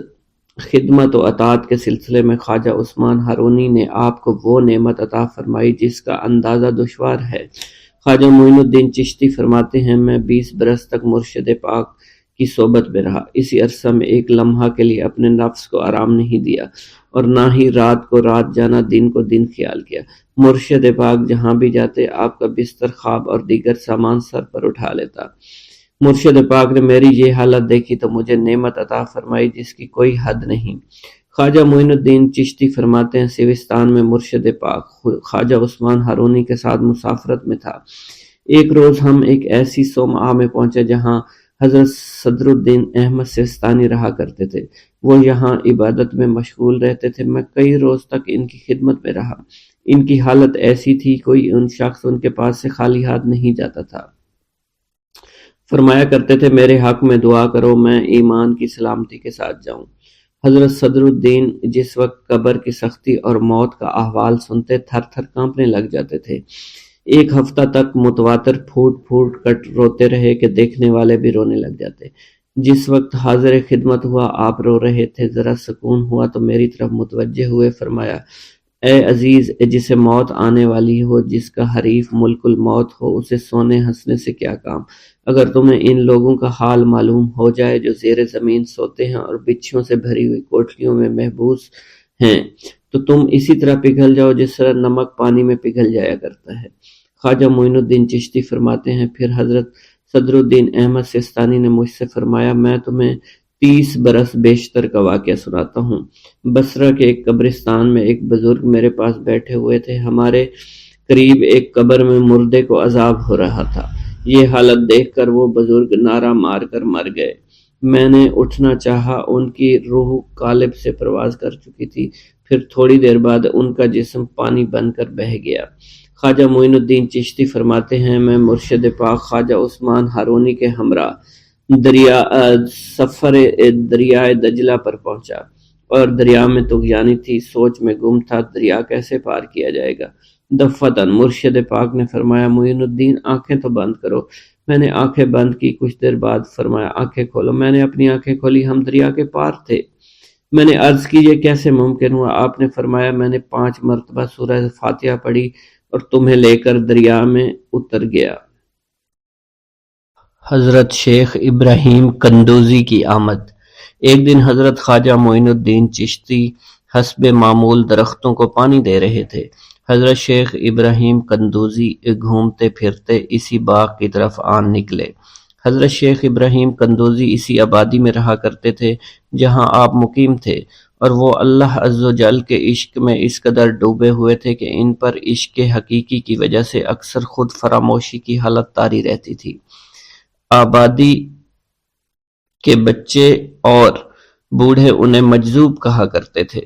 A: خدمت و اطاعت کے سلسلے میں خواجہ عثمان ہارونی نے آپ کو وہ نعمت عطا فرمائی جس کا اندازہ دشوار ہے۔ خواجہ معین الدین چشتی فرماتے ہیں، میں 20 برس تک مرشد پاک کی صحبت میں رہا۔ اسی عرصہ میں ایک لمحہ کے لیے اپنے نفس کو آرام نہیں دیا اور نہ ہی رات کو رات جانا، دن کو دن خیال کیا۔ مرشد پاک جہاں بھی جاتے آپ کا بستر، خواب اور دیگر سامان سر پر اٹھا لیتا۔ مرشد پاک نے میری یہ حالت دیکھی تو مجھے نعمت عطا فرمائی جس کی کوئی حد نہیں۔ خواجہ معین الدین چشتی فرماتے ہیں، سیوستان میں مرشد پاک خواجہ عثمان ہارونی کے ساتھ مسافرت میں تھا۔ ایک روز ہم ایک ایسی صومعہ میں پہنچے جہاں حضرت صدر الدین احمد سیستانی رہا کرتے تھے۔ وہ یہاں عبادت میں مشغول رہتے تھے۔ میں کئی روز تک ان کی خدمت میں رہا۔ ان کی حالت ایسی تھی کوئی ان شخص ان کے پاس سے خالی ہاتھ نہیں جاتا تھا۔ فرمایا کرتے تھے، میرے حق میں دعا کرو میں ایمان کی سلامتی کے ساتھ جاؤں۔ حضرت صدر الدین جس وقت قبر کی سختی اور موت کا احوال سنتے تھر تھر کانپنے لگ جاتے تھے۔ ایک ہفتہ تک متواتر پھوٹ پھوٹ کر روتے رہے کہ دیکھنے والے بھی رونے لگ جاتے۔ جس وقت حاضر خدمت ہوا آپ رو رہے تھے، ذرا سکون ہوا تو میری طرف متوجہ ہوئے فرمایا، اے عزیز، جسے موت آنے والی ہو، جس کا حریف ملک الموت ہو، اسے سونے ہنسنے سے کیا کام؟ اگر تمہیں ان لوگوں کا حال معلوم ہو جائے جو زیر زمین سوتے ہیں اور بچھیوں سے بھری ہوئی کوٹریوں میں محبوس ہیں تو تم اسی طرح پگھل جاؤ جس طرح نمک پانی میں پگھل جایا کرتا ہے۔ خواجہ معین الدین چشتی فرماتے ہیں، پھر حضرت صدر الدین احمد سیستانی نے مجھ سے فرمایا، میں تمہیں 30 برس بیشتر کا واقعہ سناتا ہوں۔ بصرہ کے ایک قبرستان میں ایک بزرگ میرے پاس بیٹھے ہوئے تھے۔ ہمارے قریب ایک قبر میں مردے کو عذاب ہو رہا تھا۔ یہ حالت دیکھ کر وہ بزرگ نعرہ مار کر مر گئے۔ میں نے اٹھنا چاہا، ان کی روح قالب سے پرواز کر چکی تھی۔ پھر تھوڑی دیر بعد ان کا جسم پانی بن کر بہہ گیا۔ خواجہ معین الدین چشتی فرماتے ہیں، میں مرشد پاک خواجہ عثمان ہارونی کے ہمراہ سفر دریائے دجلہ پر پہنچا اور دریا میں طغیانی تھی، سوچ میں گم تھا دریا کیسے پار کیا جائے گا۔ دفتن مرشد پاک نے فرمایا، معین الدین آنکھیں تو بند کرو۔ میں نے آنکھیں بند کی، کچھ دیر بعد فرمایا، آنکھیں کھولو۔ میں نے اپنی آنکھیں کھولی، ہم دریا کے پار تھے۔ میں نے عرض کی، یہ کیسے ممکن ہوا؟ آپ نے فرمایا، میں نے 5 مرتبہ سورہ فاتحہ پڑھی اور تمہیں لے کر دریا میں اتر گیا۔ حضرت شیخ ابراہیم قندوزی کی آمد۔ ایک دن حضرت خواجہ معین الدین چشتی حسب معمول درختوں کو پانی دے رہے تھے۔ حضرت شیخ ابراہیم قندوزی گھومتے پھرتے اسی باغ کی طرف آن نکلے۔ حضرت شیخ ابراہیم قندوزی اسی آبادی میں رہا کرتے تھے جہاں آپ مقیم تھے، اور وہ اللہ عز و جل کے عشق میں اس قدر ڈوبے ہوئے تھے کہ ان پر عشق حقیقی کی وجہ سے اکثر خود فراموشی کی حالت طاری رہتی تھی۔ آبادی کے بچے اور بوڑھے انہیں مجذوب کہا کرتے تھے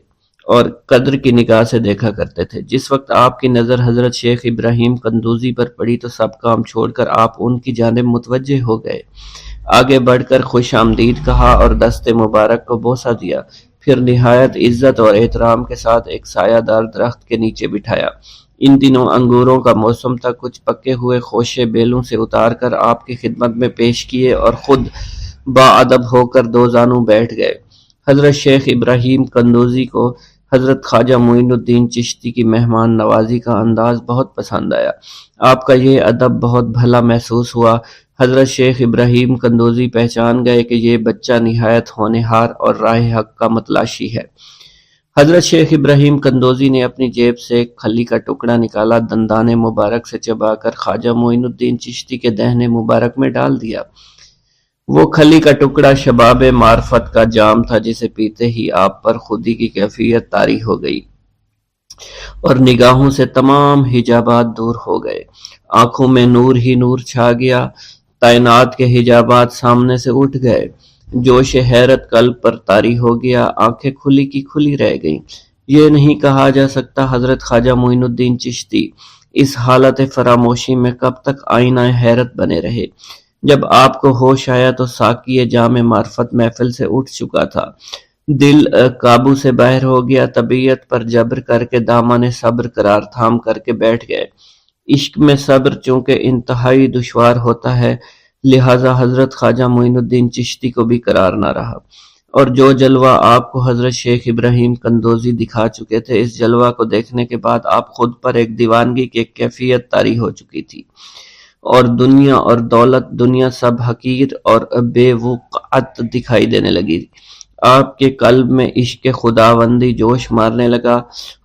A: اور قدر کی نگاہ سے دیکھا کرتے تھے۔ جس وقت آپ کی نظر حضرت شیخ ابراہیم قندوزی پر پڑی تو سب کام چھوڑ کر آپ ان کی جانب متوجہ ہو گئے۔ آگے بڑھ کر خوش آمدید کہا اور دست مبارک کو بوسہ دیا، پھر نہایت عزت اور احترام کے ساتھ ایک سایہ دار درخت کے نیچے بٹھایا۔ ان دنوں انگوروں کا موسم تھا، کچھ پکے ہوئے خوشے بیلوں سے اتار کر آپ کی خدمت میں پیش کیے اور خود باادب ہو کر 2 زانوں بیٹھ گئے۔ حضرت شیخ ابراہیم قندوزی کو حضرت خواجہ معین الدین چشتی کی مہمان نوازی کا انداز بہت پسند آیا۔ آپ کا یہ ادب بہت بھلا محسوس ہوا۔ حضرت شیخ ابراہیم قندوزی پہچان گئے کہ یہ بچہ نہایت ہونہار اور راہ حق کا متلاشی ہے۔ حضرت شیخ ابراہیم قندوزی نے اپنی جیب سے ایک کھلی کا ٹکڑا نکالا، دندان مبارک سے چبا کر خواجہ معین الدین چشتی کے دہنے مبارک میں ڈال دیا۔ وہ کھلی کا ٹکڑا شباب معرفت کا جام تھا جسے پیتے ہی آپ پر خودی کی کیفیت طاری ہو گئی اور نگاہوں سے تمام حجابات دور ہو گئے۔ آنکھوں میں نور ہی نور چھا گیا، تعینات کے حجابات سامنے سے اٹھ گئے، جوش حیرت قلب پر طاری ہو گیا، آنکھیں کھلی کی کھلی رہ گئیں۔ یہ نہیں کہا جا سکتا حضرت خواجہ معین الدین چشتی اس حالت فراموشی میں کب تک آئینہ حیرت بنے رہے۔ جب آپ کو ہوش آیا تو ساقی جام معرفت محفل سے اٹھ چکا تھا۔ دل قابو سے باہر ہو گیا، طبیعت پر جبر کر کے دامن صبر قرار تھام کر کے بیٹھ گئے۔ عشق میں صبر چونکہ انتہائی دشوار ہوتا ہے، لہٰذا حضرت خواجہ معین الدین چشتی کو بھی قرار نہ رہا، اور جو جلوہ آپ کو حضرت شیخ ابراہیم قندوزی دکھا چکے تھے، اس جلوہ کو دیکھنے کے بعد آپ خود پر ایک دیوانگی کی ایک کیفیت طاری ہو چکی تھی، اور دنیا اور دولت، دنیا سب حقیر اور بے وقعت دکھائی دینے لگی۔ آپ کے قلب میں عشق خداوندی جوش مارنے لگا،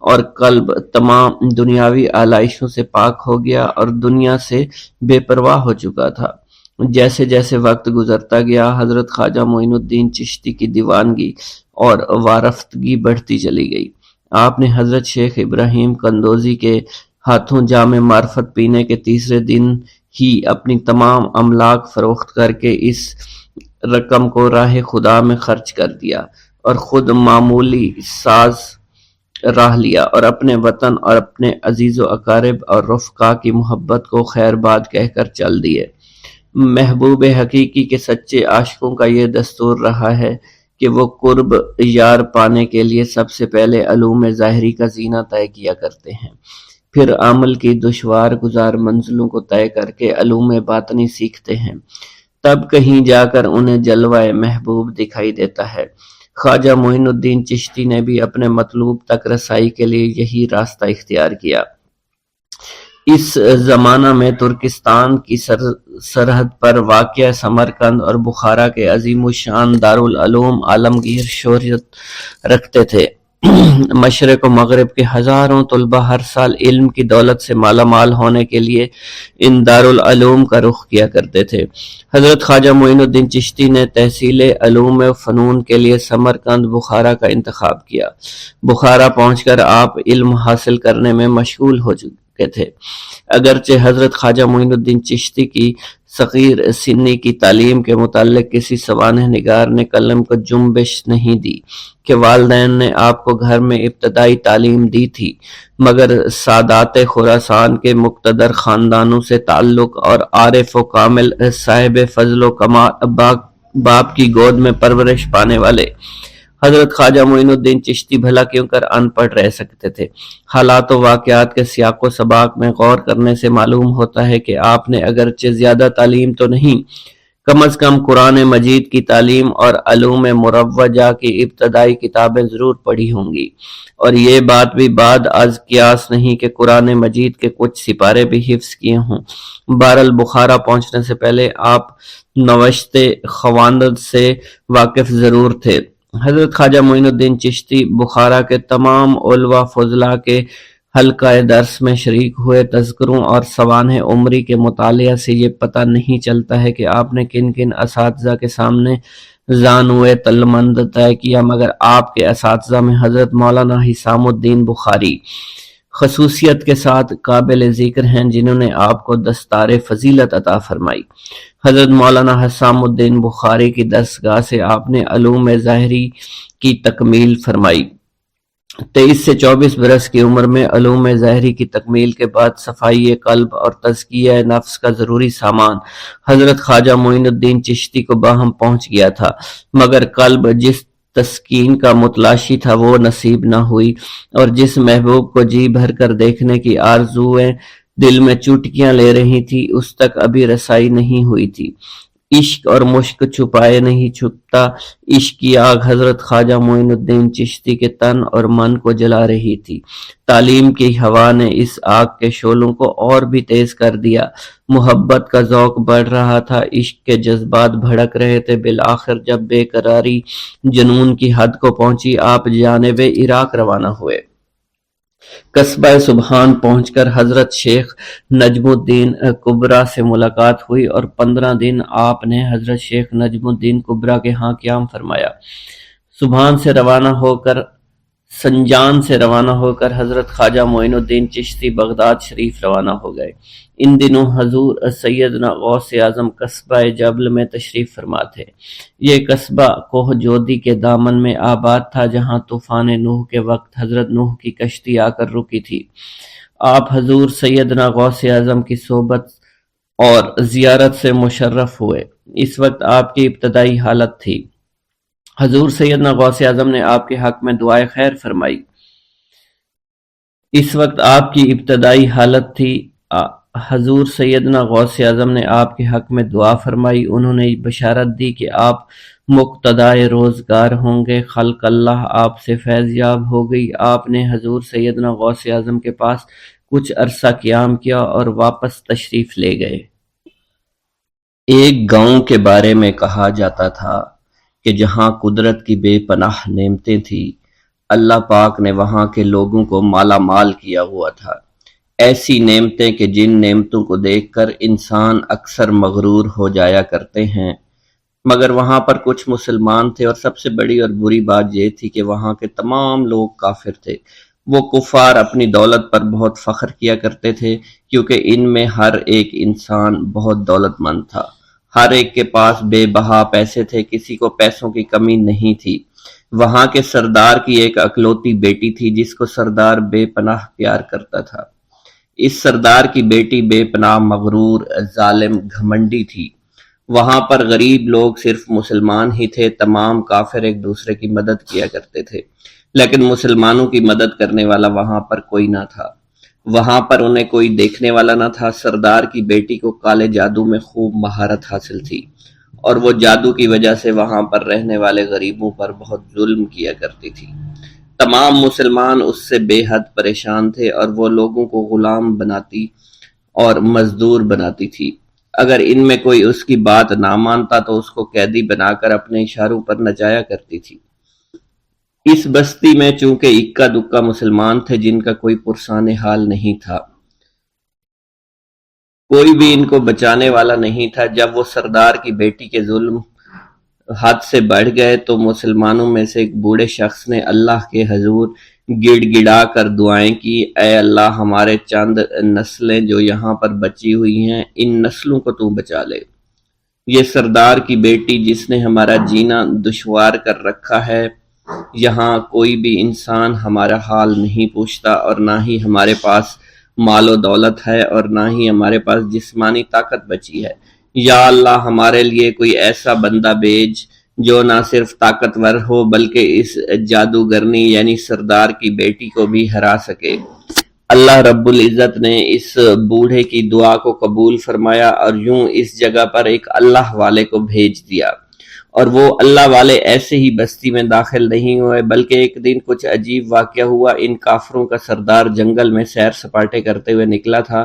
A: اور قلب تمام دنیاوی آلائشوں سے پاک ہو گیا اور دنیا سے بے پرواہ ہو چکا تھا۔ جیسے جیسے وقت گزرتا گیا، حضرت خواجہ معین الدین چشتی کی دیوانگی اور وارفتگی بڑھتی چلی گئی۔ آپ نے حضرت شیخ ابراہیم قندوزی کے ہاتھوں جام معرفت پینے کے تیسرے دن ہی اپنی تمام املاک فروخت کر کے اس رقم کو راہ خدا میں خرچ کر دیا، اور خود معمولی ساز راہ لیا، اور اپنے وطن اور اپنے عزیز و اقارب اور رفقا کی محبت کو خیر باد کہہ کر چل دیے۔ محبوب حقیقی کے سچے عاشقوں کا یہ دستور رہا ہے کہ وہ قرب یار پانے کے لیے سب سے پہلے علوم ظاہری کا زینہ طے کیا کرتے ہیں، پھر عمل کی دشوار گزار منزلوں کو طے کر کے علوم باطنی سیکھتے ہیں، تب کہیں جا کر انہیں جلوہ محبوب دکھائی دیتا ہے۔ خواجہ معین الدین چشتی نے بھی اپنے مطلوب تک رسائی کے لیے یہی راستہ اختیار کیا۔ اس زمانہ میں ترکستان کی سرحد پر واقع سمرقند اور بخارا کے عظیم الشان دارالعلوم عالمگیر شہرت رکھتے تھے۔ مشرق و مغرب کے ہزاروں طلبہ ہر سال علم کی دولت سے مالا مال ہونے کے لیے ان دارالعلوم کا رخ کیا کرتے تھے۔ حضرت خواجہ معین الدین چشتی نے تحصیل علوم و فنون کے لیے سمرقند بخارا کا انتخاب کیا۔ بخارا پہنچ کر آپ علم حاصل کرنے میں مشغول ہو چکے تھے، اگرچہ حضرت خواجہ معین الدین چشتی کی صغیر سنی کی تعلیم کے متعلق کسی سوانح نگار نے قلم کو جنبش نہیں دی کہ والدین نے آپ کو گھر میں ابتدائی تعلیم دی تھی، مگر سادات خراسان کے مقتدر خاندانوں سے تعلق اور عارف و کامل صاحب فضل و کمال باپ کی گود میں پرورش پانے والے حضرت خواجہ معین الدین چشتی بھلا کیوں کر ان پڑھ رہ سکتے تھے۔ حالات و واقعات کے سیاق و سباق میں غور کرنے سے معلوم ہوتا ہے کہ آپ نے اگرچہ زیادہ تعلیم تو نہیں، کم از کم قرآن مجید کی تعلیم اور علوم مروجہ کی ابتدائی کتابیں ضرور پڑھی ہوں گی، اور یہ بات بھی بعد از قیاس نہیں کہ قرآن مجید کے کچھ سپارے بھی حفظ کیے ہوں۔ بہرحال بخارا پہنچنے سے پہلے آپ نوشت خواندند سے واقف ضرور تھے۔ حضرت خواجہ معین الدین چشتی بخارا کے تمام علماء فضلاء کے حلقہ درس میں شریک ہوئے۔ تذکروں اور سوانح عمری کے مطالعہ سے یہ پتہ نہیں چلتا ہے کہ آپ نے کن کن اساتذہ کے سامنے زانوئے تلمند طے کیا، مگر آپ کے اساتذہ میں حضرت مولانا حسام الدین بخاری خصوصیت کے ساتھ قابل ذکر ہیں، جنہوں نے آپ کو دستار فضیلت عطا فرمائی۔ حضرت مولانا حسام الدین بخاری کی دستگاہ سے آپ نے علوم ظاہری کی تکمیل فرمائی۔ 23 سے 24 برس کی عمر میں علوم ظاہری کی تکمیل کے بعد صفائی قلب اور تزکیہ نفس کا ضروری سامان حضرت خواجہ معین الدین چشتی کو باہم پہنچ گیا تھا، مگر قلب جس تسکین کا متلاشی تھا وہ نصیب نہ ہوئی، اور جس محبوب کو جی بھر کر دیکھنے کی آرزویں دل میں چوٹکیاں لے رہی تھی، اس تک ابھی رسائی نہیں ہوئی تھی۔ عشق اور مشق چھپائے نہیں چھپتا، عشق کی آگ حضرت خواجہ معین الدین چشتی کے تن اور من کو جلا رہی تھی۔ تعلیم کی ہوا نے اس آگ کے شعلوں کو اور بھی تیز کر دیا، محبت کا ذوق بڑھ رہا تھا، عشق کے جذبات بھڑک رہے تھے۔ بالآخر جب بے قراری جنون کی حد کو پہنچی، آپ جانب عراق روانہ ہوئے۔ قصبہ سبحان پہنچ کر حضرت شیخ نجم الدین کبرا سے ملاقات ہوئی، اور 15 دن آپ نے حضرت شیخ نجم الدین کبرا کے ہاں قیام فرمایا۔ سبحان سے روانہ ہو کر سنجان سے روانہ ہو کر حضرت خواجہ معین الدین چشتی بغداد شریف روانہ ہو گئے۔ ان دنوں حضور سیدنا غوث اعظم قصبہ جبل میں تشریف فرما تھے۔ یہ قصبہ کوہ جودی کے دامن میں آباد تھا، جہاں طوفان نوح کے وقت حضرت نوح کی کشتی آ کر رکی تھی۔ آپ حضور سیدنا غوث اعظم کی صحبت اور زیارت سے مشرف ہوئے۔ اس وقت آپ کی ابتدائی حالت تھی حضور سیدنا غوث اعظم نے آپ کے حق میں دعائے خیر فرمائی۔ اس وقت آپ کی ابتدائی حالت تھی۔ حضور سیدنا غوث اعظم نے آپ کے حق میں دعا فرمائی۔ انہوں نے بشارت دی کہ آپ مقتدائے روزگار ہوں گے۔ خلق اللہ آپ سے فیض یاب ہو گئی۔ آپ نے حضور سیدنا غوث اعظم کے پاس کچھ عرصہ قیام کیا اور واپس تشریف لے گئے۔ ایک گاؤں کے بارے میں کہا جاتا تھا کہ جہاں قدرت کی بے پناہ نعمتیں تھیں، اللہ پاک نے وہاں کے لوگوں کو مالا مال کیا ہوا تھا۔ ایسی نعمتیں کہ جن نعمتوں کو دیکھ کر انسان اکثر مغرور ہو جایا کرتے ہیں، مگر وہاں پر کچھ مسلمان تھے، اور سب سے بڑی اور بری بات یہ تھی کہ وہاں کے تمام لوگ کافر تھے۔ وہ کفار اپنی دولت پر بہت فخر کیا کرتے تھے، کیونکہ ان میں ہر ایک انسان بہت دولت مند تھا۔ ہر ایک کے پاس بے بہا پیسے تھے، کسی کو پیسوں کی کمی نہیں تھی۔ وہاں کے سردار کی ایک اکلوتی بیٹی تھی جس کو سردار بے پناہ پیار کرتا تھا۔ اس سردار کی بیٹی بے پناہ مغرور، ظالم، گھمنڈی تھی۔ وہاں پر غریب لوگ صرف مسلمان ہی تھے، تمام کافر ایک دوسرے کی مدد کیا کرتے تھے، لیکن مسلمانوں کی مدد کرنے والا وہاں پر کوئی نہ تھا۔ وہاں پر انہیں کوئی دیکھنے والا نہ تھا۔ سردار کی بیٹی کو کالے جادو میں خوب مہارت حاصل تھی، اور وہ جادو کی وجہ سے وہاں پر رہنے والے غریبوں پر بہت ظلم کیا کرتی تھی۔ تمام مسلمان اس سے بے حد پریشان تھے، اور وہ لوگوں کو غلام بناتی اور مزدور بناتی تھی۔ اگر ان میں کوئی اس کی بات نہ مانتا تو اس کو قیدی بنا کر اپنے اشاروں پر نچایا کرتی تھی۔ اس بستی میں چونکہ اکا دکا مسلمان تھے جن کا کوئی پرسان حال نہیں تھا، کوئی بھی ان کو بچانے والا نہیں تھا۔ جب وہ سردار کی بیٹی کے ظلم حد سے بڑھ گئے تو مسلمانوں میں سے ایک بوڑھے شخص نے اللہ کے حضور گڑ گڑا کر دعائیں کی، اے اللہ، ہمارے چند نسلیں جو یہاں پر بچی ہوئی ہیں، ان نسلوں کو تو بچا لے۔ یہ سردار کی بیٹی جس نے ہمارا جینا دشوار کر رکھا ہے، یہاں کوئی بھی انسان ہمارا حال نہیں پوچھتا، اور نہ ہی ہمارے پاس مال و دولت ہے، اور نہ ہی ہمارے پاس جسمانی طاقت بچی ہے۔ یا اللہ، ہمارے لیے کوئی ایسا بندہ بھیج جو نہ صرف طاقتور ہو بلکہ اس جادوگرنی یعنی سردار کی بیٹی کو بھی ہرا سکے۔ اللہ رب العزت نے اس بوڑھے کی دعا کو قبول فرمایا، اور یوں اس جگہ پر ایک اللہ والے کو بھیج دیا۔ اور وہ اللہ والے ایسے ہی بستی میں داخل نہیں ہوئے، بلکہ ایک دن کچھ عجیب واقعہ ہوا۔ ان کافروں کا سردار جنگل میں سیر سپاٹے کرتے ہوئے نکلا تھا،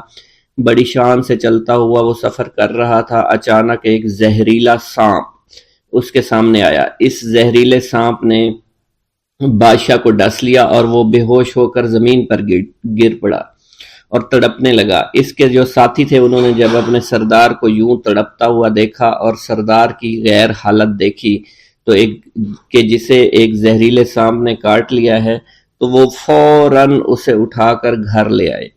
A: بڑی شان سے چلتا ہوا وہ سفر کر رہا تھا۔ اچانک ایک زہریلا سانپ اس کے سامنے آیا۔ اس زہریلے سانپ نے بادشاہ کو ڈس لیا، اور وہ بے ہوش ہو کر زمین پر گر پڑا اور تڑپنے لگا۔ اس کے جو ساتھی تھے انہوں نے جب اپنے سردار کو یوں تڑپتا ہوا دیکھا اور سردار کی غیر حالت دیکھی تو کہ جسے ایک زہریلے سانپ نے کاٹ لیا ہے، تو وہ فوراً اسے اٹھا کر گھر لے آئے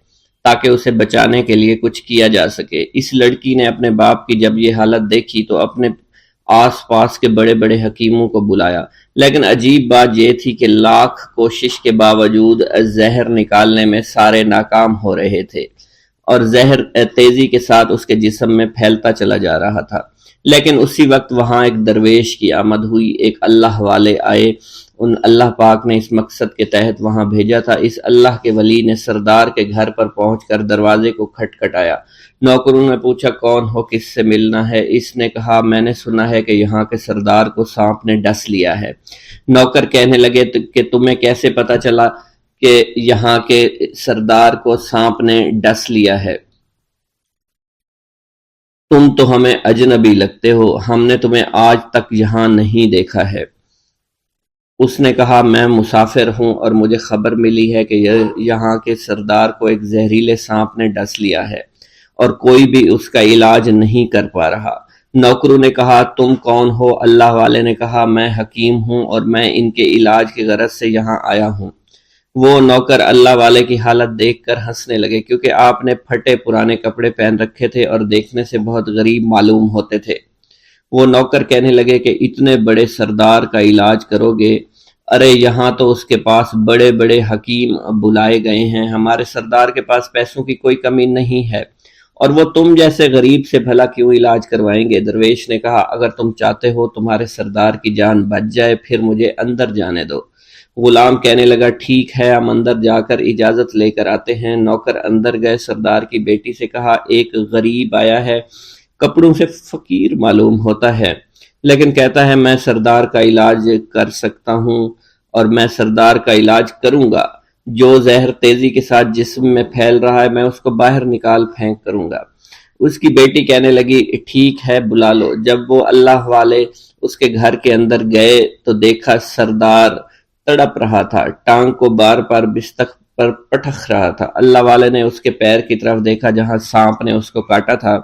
A: تاکہ اسے بچانے کے لیے کچھ کیا جا سکے۔ اس لڑکی نے اپنے باپ کی جب یہ حالت دیکھی تو اپنے آس پاس کے بڑے بڑے حکیموں کو بلایا، لیکن عجیب بات یہ تھی کہ لاکھ کوشش کے باوجود زہر نکالنے میں سارے ناکام ہو رہے تھے، اور زہر تیزی کے ساتھ اس کے جسم میں پھیلتا چلا جا رہا تھا۔ لیکن اسی وقت وہاں ایک درویش کی آمد ہوئی، ایک اللہ والے آئے، ان اللہ پاک نے اس مقصد کے تحت وہاں بھیجا تھا۔ اس اللہ کے ولی نے سردار کے گھر پر پہنچ کر دروازے کو کھٹکھٹایا۔ نوکروں نے پوچھا کون ہو، کس سے ملنا ہے؟ اس نے کہا میں نے سنا ہے کہ یہاں کے سردار کو سانپ نے ڈس لیا ہے۔ نوکر کہنے لگے کہ تمہیں کیسے پتا چلا کہ یہاں کے سردار کو سانپ نے ڈس لیا ہے؟ تم تو ہمیں اجنبی لگتے ہو، ہم نے تمہیں آج تک یہاں نہیں دیکھا ہے۔ اس نے کہا میں مسافر ہوں، اور مجھے خبر ملی ہے کہ یہاں کے سردار کو ایک زہریلے سانپ نے ڈس لیا ہے، اور کوئی بھی اس کا علاج نہیں کر پا رہا۔ نوکروں نے کہا تم کون ہو؟ اللہ والے نے کہا میں حکیم ہوں، اور میں ان کے علاج کی غرض سے یہاں آیا ہوں۔ وہ نوکر اللہ والے کی حالت دیکھ کر ہنسنے لگے، کیونکہ آپ نے پھٹے پرانے کپڑے پہن رکھے تھے اور دیکھنے سے بہت غریب معلوم ہوتے تھے۔ وہ نوکر کہنے لگے کہ اتنے بڑے سردار کا علاج کرو گے؟ ارے یہاں تو اس کے پاس بڑے بڑے حکیم بلائے گئے ہیں، ہمارے سردار کے پاس پیسوں کی کوئی کمی نہیں ہے، اور وہ تم جیسے غریب سے بھلا کیوں علاج کروائیں گے؟ درویش نے کہا اگر تم چاہتے ہو تمہارے سردار کی جان بچ جائے پھر مجھے اندر جانے دو۔ غلام کہنے لگا ٹھیک ہے ہم اندر جا کر اجازت لے کر آتے ہیں۔ نوکر اندر گئے، سردار کی بیٹی سے کہا ایک غریب آیا ہے، کپڑوں سے فقیر معلوم ہوتا ہے لیکن کہتا ہے میں سردار کا علاج کر سکتا ہوں اور میں سردار کا علاج کروں گا۔ جو زہر تیزی کے ساتھ جسم میں پھیل رہا ہے میں اس کو باہر نکال پھینک کروں گا۔ اس کی بیٹی کہنے لگی ٹھیک ہے بلا لو۔ جب وہ اللہ والے اس کے گھر کے اندر گئے تو دیکھا سردار تڑپ رہا تھا، ٹانگ کو بار بار بستر پر پٹخ رہا تھا۔ اللہ والے نے اس کے پیر کی طرف دیکھا جہاں سانپ نے اس کو کاٹا تھا،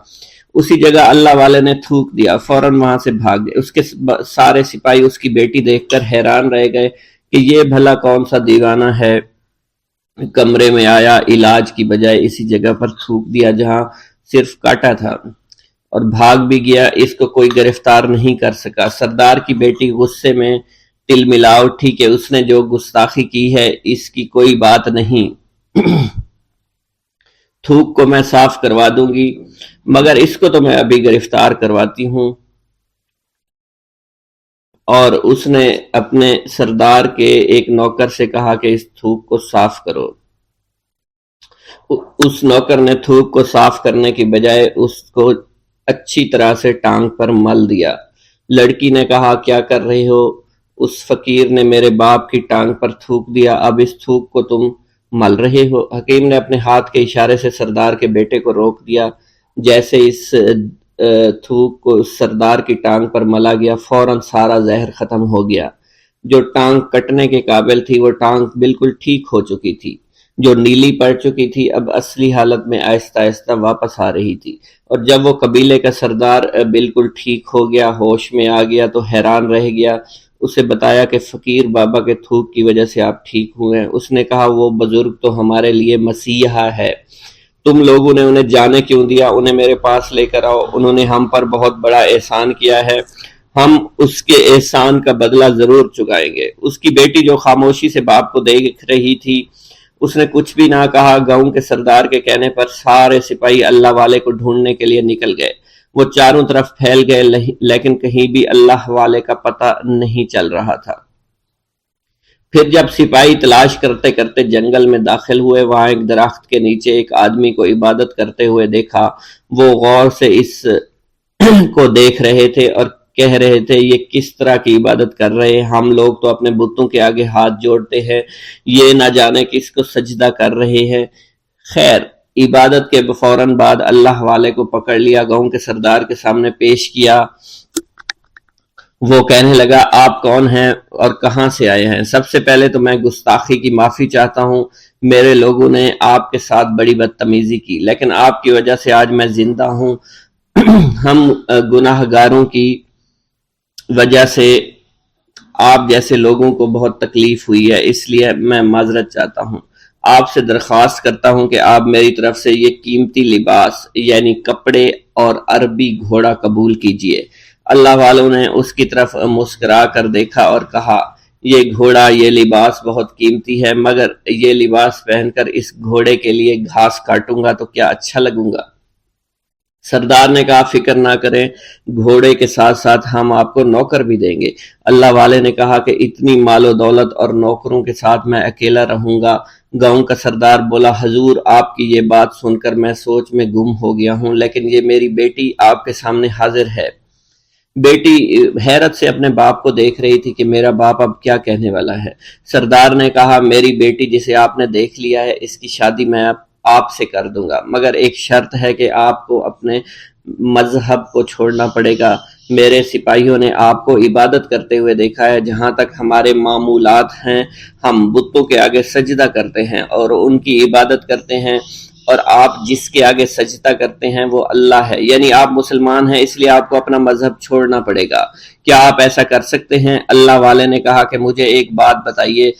A: اسی جگہ اللہ والے نے تھوک دیا، فوراً وہاں سے بھاگ گئے۔ اس کے سارے سپاہی اس کی بیٹی دیکھ کر حیران رہ گئے کہ یہ بھلا کون سا دیوانہ ہے، کمرے میں آیا، علاج کی بجائے اسی جگہ پر تھوک دیا جہاں صرف کاٹا تھا اور بھاگ بھی گیا، اس کو کوئی گرفتار نہیں کر سکا۔ سردار کی بیٹی غصے میں تل ملا اٹھی کہ اس نے جو گستاخی کی ہے اس کی کوئی بات نہیں، تھوک کو میں صاف کروا دوں گی مگر اس کو تو میں ابھی گرفتار کرواتی ہوں۔ اور اس نے اپنے سردار کے ایک نوکر سے کہا کہ اس تھوک کو صاف کرو۔ اس نوکر نے تھوک کو صاف کرنے کی بجائے اس کو اچھی طرح سے ٹانگ پر مل دیا۔ لڑکی نے کہا کیا کر رہی ہو؟ اس فقیر نے میرے باپ کی ٹانگ پر تھوک دیا، اب اس تھوک کو تم مل رہے ہو۔ حکیم نے اپنے ہاتھ کے اشارے سے سردار کے بیٹے کو روک دیا۔ جیسے اس تھوک کو سردار کی ٹانگ پر ملا گیا فوراً سارا زہر ختم ہو گیا۔ جو ٹانگ کٹنے کے قابل تھی وہ ٹانگ بالکل ٹھیک ہو چکی تھی، جو نیلی پڑ چکی تھی اب اصلی حالت میں آہستہ آہستہ واپس آ رہی تھی۔ اور جب وہ قبیلے کا سردار بالکل ٹھیک ہو گیا، ہوش میں آ گیا تو حیران رہ گیا۔ اسے بتایا کہ فقیر بابا کے تھوک کی وجہ سے آپ ٹھیک ہوئے ہیں۔ اس نے کہا وہ بزرگ تو ہمارے لیے مسیحا ہے، تم لوگوں نے انہیں جانے کیوں دیا؟ انہیں میرے پاس لے کر آؤ، انہوں نے ہم پر بہت بڑا احسان کیا ہے، ہم اس کے احسان کا بدلہ ضرور چکائیں گے۔ اس کی بیٹی جو خاموشی سے باپ کو دیکھ رہی تھی اس نے کچھ بھی نہ کہا۔ گاؤں کے سردار کے کہنے پر سارے سپاہی اللہ والے کو ڈھونڈنے کے لیے نکل گئے۔ وہ چاروں طرف پھیل گئے لیکن کہیں بھی اللہ والے کا پتہ نہیں چل رہا تھا۔ پھر جب سپاہی تلاش کرتے کرتے جنگل میں داخل ہوئے، وہاں ایک درخت کے نیچے ایک آدمی کو عبادت کرتے ہوئے دیکھا۔ وہ غور سے اس کو دیکھ رہے تھے اور کہہ رہے تھے یہ کس طرح کی عبادت کر رہے ہیں؟ ہم لوگ تو اپنے بتوں کے آگے ہاتھ جوڑتے ہیں، یہ نہ جانے کس کو سجدہ کر رہے ہیں۔ خیر، عبادت کے فوراً بعد اللہ والے کو پکڑ لیا، گاؤں کے سردار کے سامنے پیش کیا۔ وہ کہنے لگا آپ کون ہیں اور کہاں سے آئے ہیں؟ سب سے پہلے تو میں گستاخی کی معافی چاہتا ہوں، میرے لوگوں نے آپ کے ساتھ بڑی بدتمیزی کی لیکن آپ کی وجہ سے آج میں زندہ ہوں۔ ہم گناہ گاروں کی وجہ سے آپ جیسے لوگوں کو بہت تکلیف ہوئی ہے، اس لیے میں معذرت چاہتا ہوں۔ آپ سے درخواست کرتا ہوں کہ آپ میری طرف سے یہ قیمتی لباس یعنی کپڑے اور عربی گھوڑا قبول کیجئے۔ اللہ والوں نے اس کی طرف مسکرا کر دیکھا اور کہا یہ گھوڑا، یہ لباس بہت قیمتی ہے مگر یہ لباس پہن کر اس گھوڑے کے لیے گھاس کاٹوں گا تو کیا اچھا لگوں گا؟ سردار نے کہا فکر نہ کریں، گھوڑے کے ساتھ ساتھ ہم آپ کو نوکر بھی دیں گے۔ اللہ والے نے کہا کہ اتنی مال و دولت اور نوکروں کے ساتھ میں اکیلا رہوں گا؟ گاؤں کا سردار بولا حضور آپ کی یہ بات سن کر میں سوچ میں گم ہو گیا ہوں، لیکن یہ میری بیٹی آپ کے سامنے حاضر ہے۔ بیٹی حیرت سے اپنے باپ کو دیکھ رہی تھی کہ میرا باپ اب کیا کہنے والا ہے۔ سردار نے کہا میری بیٹی جسے آپ نے دیکھ لیا ہے اس کی شادی میں آپ سے کر دوں گا مگر ایک شرط ہے کہ آپ کو اپنے مذہب کو چھوڑنا پڑے گا۔ میرے سپاہیوں نے آپ کو عبادت کرتے ہوئے دیکھا ہے، جہاں تک ہمارے معمولات ہیں ہم بتوں کے آگے سجدہ کرتے ہیں اور ان کی عبادت کرتے ہیں، اور آپ جس کے آگے سجدہ کرتے ہیں وہ اللہ ہے، یعنی آپ مسلمان ہیں، اس لیے آپ کو اپنا مذہب چھوڑنا پڑے گا۔ کیا آپ ایسا کر سکتے ہیں؟ اللہ والے نے کہا کہ مجھے ایک بات بتائیے،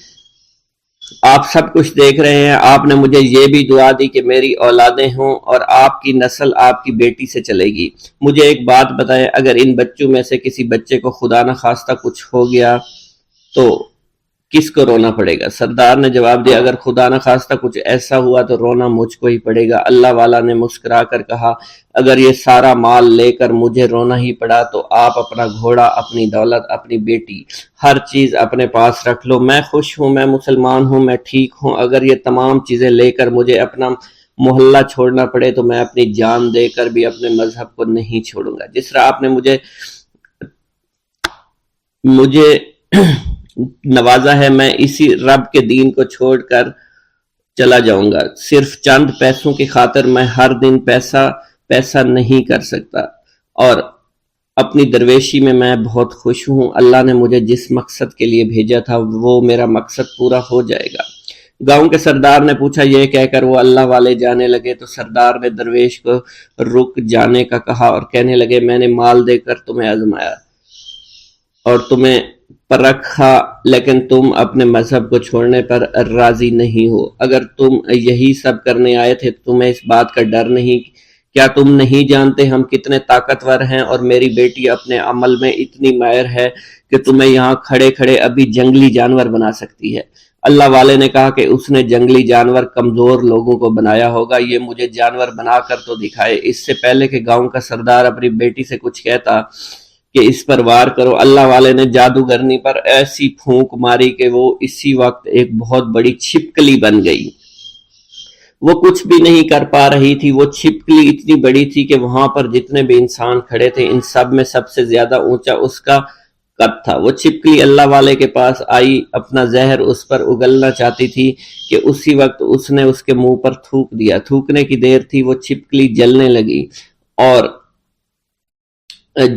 A: آپ سب کچھ دیکھ رہے ہیں، آپ نے مجھے یہ بھی دعا دی کہ میری اولادیں ہوں اور آپ کی نسل آپ کی بیٹی سے چلے گی۔ مجھے ایک بات بتائیں، اگر ان بچوں میں سے کسی بچے کو خدا نخواستہ کچھ ہو گیا تو کس کو رونا پڑے گا؟ سردار نے جواب دیا اگر خدا نہ خواستہ کچھ ایسا ہوا تو رونا مجھ کو ہی پڑے گا۔ اللہ والا نے مسکرا کر کہا اگر یہ سارا مال لے کر مجھے رونا ہی پڑا تو آپ اپنا گھوڑا، اپنی دولت، اپنی بیٹی، ہر چیز اپنے پاس رکھ لو۔ میں خوش ہوں، میں مسلمان ہوں، میں ٹھیک ہوں۔ اگر یہ تمام چیزیں لے کر مجھے اپنا محلہ چھوڑنا پڑے تو میں اپنی جان دے کر بھی اپنے مذہب کو نہیں چھوڑوں گا۔ جس طرح آپ نے مجھے نوازا ہے، میں اسی رب کے دین کو چھوڑ کر چلا جاؤں گا۔ صرف چند پیسوں کی خاطر میں ہر دن پیسہ نہیں کر سکتا، اور اپنی درویشی میں بہت خوش ہوں۔ اللہ نے مجھے جس مقصد کے لیے بھیجا تھا وہ میرا مقصد پورا ہو جائے گا۔ گاؤں کے سردار نے پوچھا، یہ کہہ کر وہ اللہ والے جانے لگے تو سردار نے درویش کو رک جانے کا کہا اور کہنے لگے میں نے مال دے کر تمہیں آزمایا اور تمہیں پرکھا، لیکن تم اپنے مذہب کو چھوڑنے پر راضی نہیں ہو۔ اگر تم یہی سب کرنے آئے تھے تو تمہیں اس بات کا ڈر نہیں؟ کیا تم نہیں جانتے ہم کتنے طاقتور ہیں، اور میری بیٹی اپنے عمل میں اتنی ماہر ہے کہ تمہیں یہاں کھڑے کھڑے ابھی جنگلی جانور بنا سکتی ہے۔ اللہ والے نے کہا کہ اس نے جنگلی جانور کمزور لوگوں کو بنایا ہوگا، یہ مجھے جانور بنا کر تو دکھائے۔ اس سے پہلے کہ گاؤں کا سردار اپنی بیٹی سے کچھ کہتا کہ اس پر وار کرو، اللہ والے نے جادوگرنی پر ایسی پھونک ماری کہ وہ اسی وقت ایک بہت بڑی چھپکلی بن گئی۔ وہ کچھ بھی نہیں کر پا رہی تھی، وہ چھپکلی اتنی بڑی تھی کہ وہاں پر جتنے بھی انسان کھڑے تھے ان سب میں سب سے زیادہ اونچا اس کا قد تھا۔ وہ چھپکلی اللہ والے کے پاس آئی، اپنا زہر اس پر اگلنا چاہتی تھی کہ اسی وقت اس نے اس کے منہ پر تھوک دیا۔ تھوکنے کی دیر تھی، وہ چھپکلی جلنے لگی اور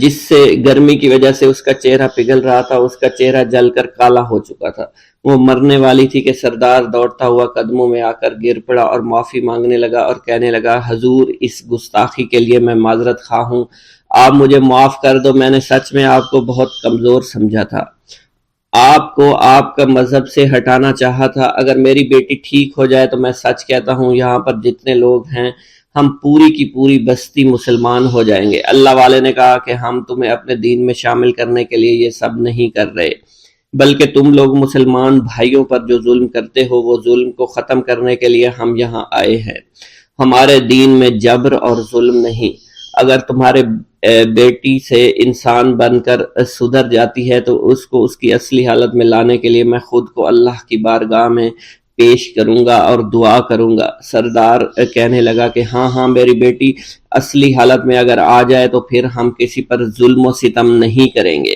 A: جس سے گرمی کی وجہ سے اس کا چہرہ پگھل رہا تھا، اس کا چہرہ جل کر کالا ہو چکا تھا۔ وہ مرنے والی تھی کہ سردار دوڑتا ہوا قدموں میں آ کر گر پڑا اور معافی مانگنے لگا اور کہنے لگا حضور اس گستاخی کے لیے میں معذرت خواہ ہوں، آپ مجھے معاف کر دو، میں نے سچ میں آپ کو بہت کمزور سمجھا تھا، آپ کو آپ کا مذہب سے ہٹانا چاہا تھا۔ اگر میری بیٹی ٹھیک ہو جائے تو میں سچ کہتا ہوں یہاں پر جتنے لوگ ہیں ہم پوری کی پوری بستی مسلمان ہو جائیں گے۔ اللہ والے نے کہا کہ ہم تمہیں اپنے دین میں شامل کرنے کے لیے یہ سب نہیں کر رہے، بلکہ تم لوگ مسلمان بھائیوں پر جو ظلم کرتے ہو وہ ظلم کو ختم کرنے کے لیے ہم یہاں آئے ہیں۔ ہمارے دین میں جبر اور ظلم نہیں۔ اگر تمہارے بیٹی سے انسان بن کر سدھر جاتی ہے تو اس کو اس کی اصلی حالت میں لانے کے لیے میں خود کو اللہ کی بارگاہ میں پیش کروں گا اور دعا کروں گا۔ سردار کہنے لگا کہ ہاں میری بیٹی اصلی حالت میں اگر آ جائے تو پھر ہم کسی پر ظلم و ستم نہیں کریں گے،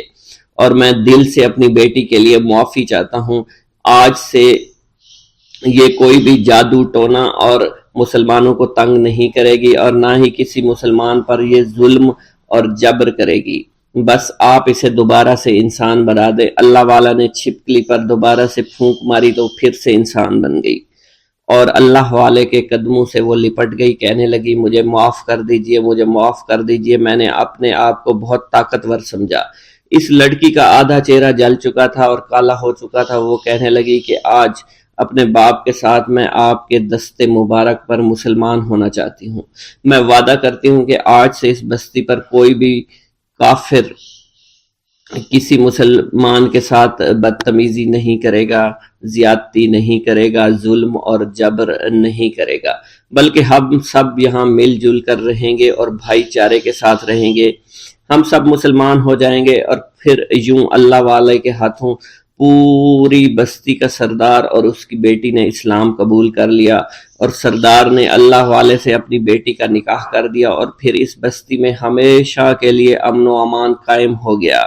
A: اور میں دل سے اپنی بیٹی کے لیے معافی چاہتا ہوں۔ آج سے یہ کوئی بھی جادو ٹونا اور مسلمانوں کو تنگ نہیں کرے گی اور نہ ہی کسی مسلمان پر یہ ظلم اور جبر کرے گی، بس آپ اسے دوبارہ سے انسان بنا دے۔ اللہ والا نے چھپکلی پر دوبارہ سے پھونک ماری تو پھر سے انسان بن گئی اور اللہ والے کے قدموں سے وہ لپٹ گئی، کہنے لگی مجھے معاف کر دیجئے، مجھے معاف کر دیجئے، میں نے اپنے آپ کو بہت طاقتور سمجھا۔ اس لڑکی کا آدھا چہرہ جل چکا تھا اور کالا ہو چکا تھا۔ وہ کہنے لگی کہ آج اپنے باپ کے ساتھ میں آپ کے دست مبارک پر مسلمان ہونا چاہتی ہوں۔ میں وعدہ کرتی ہوں کہ آج سے اس بستی پر کوئی بھی کافر کسی مسلمان کے ساتھ بدتمیزی نہیں کرے گا، زیادتی نہیں کرے گا، ظلم اور جبر نہیں کرے گا، بلکہ ہم سب یہاں مل جل کر رہیں گے اور بھائی چارے کے ساتھ رہیں گے۔ ہم سب مسلمان ہو جائیں گے اور پھر یوں اللہ والے کے ہاتھوں پوری بستی کا سردار اور اس کی بیٹی نے اسلام قبول کر لیا، اور سردار نے اللہ والے سے اپنی بیٹی کا نکاح کر دیا، اور پھر اس بستی میں ہمیشہ کے لیے امن و امان قائم ہو گیا۔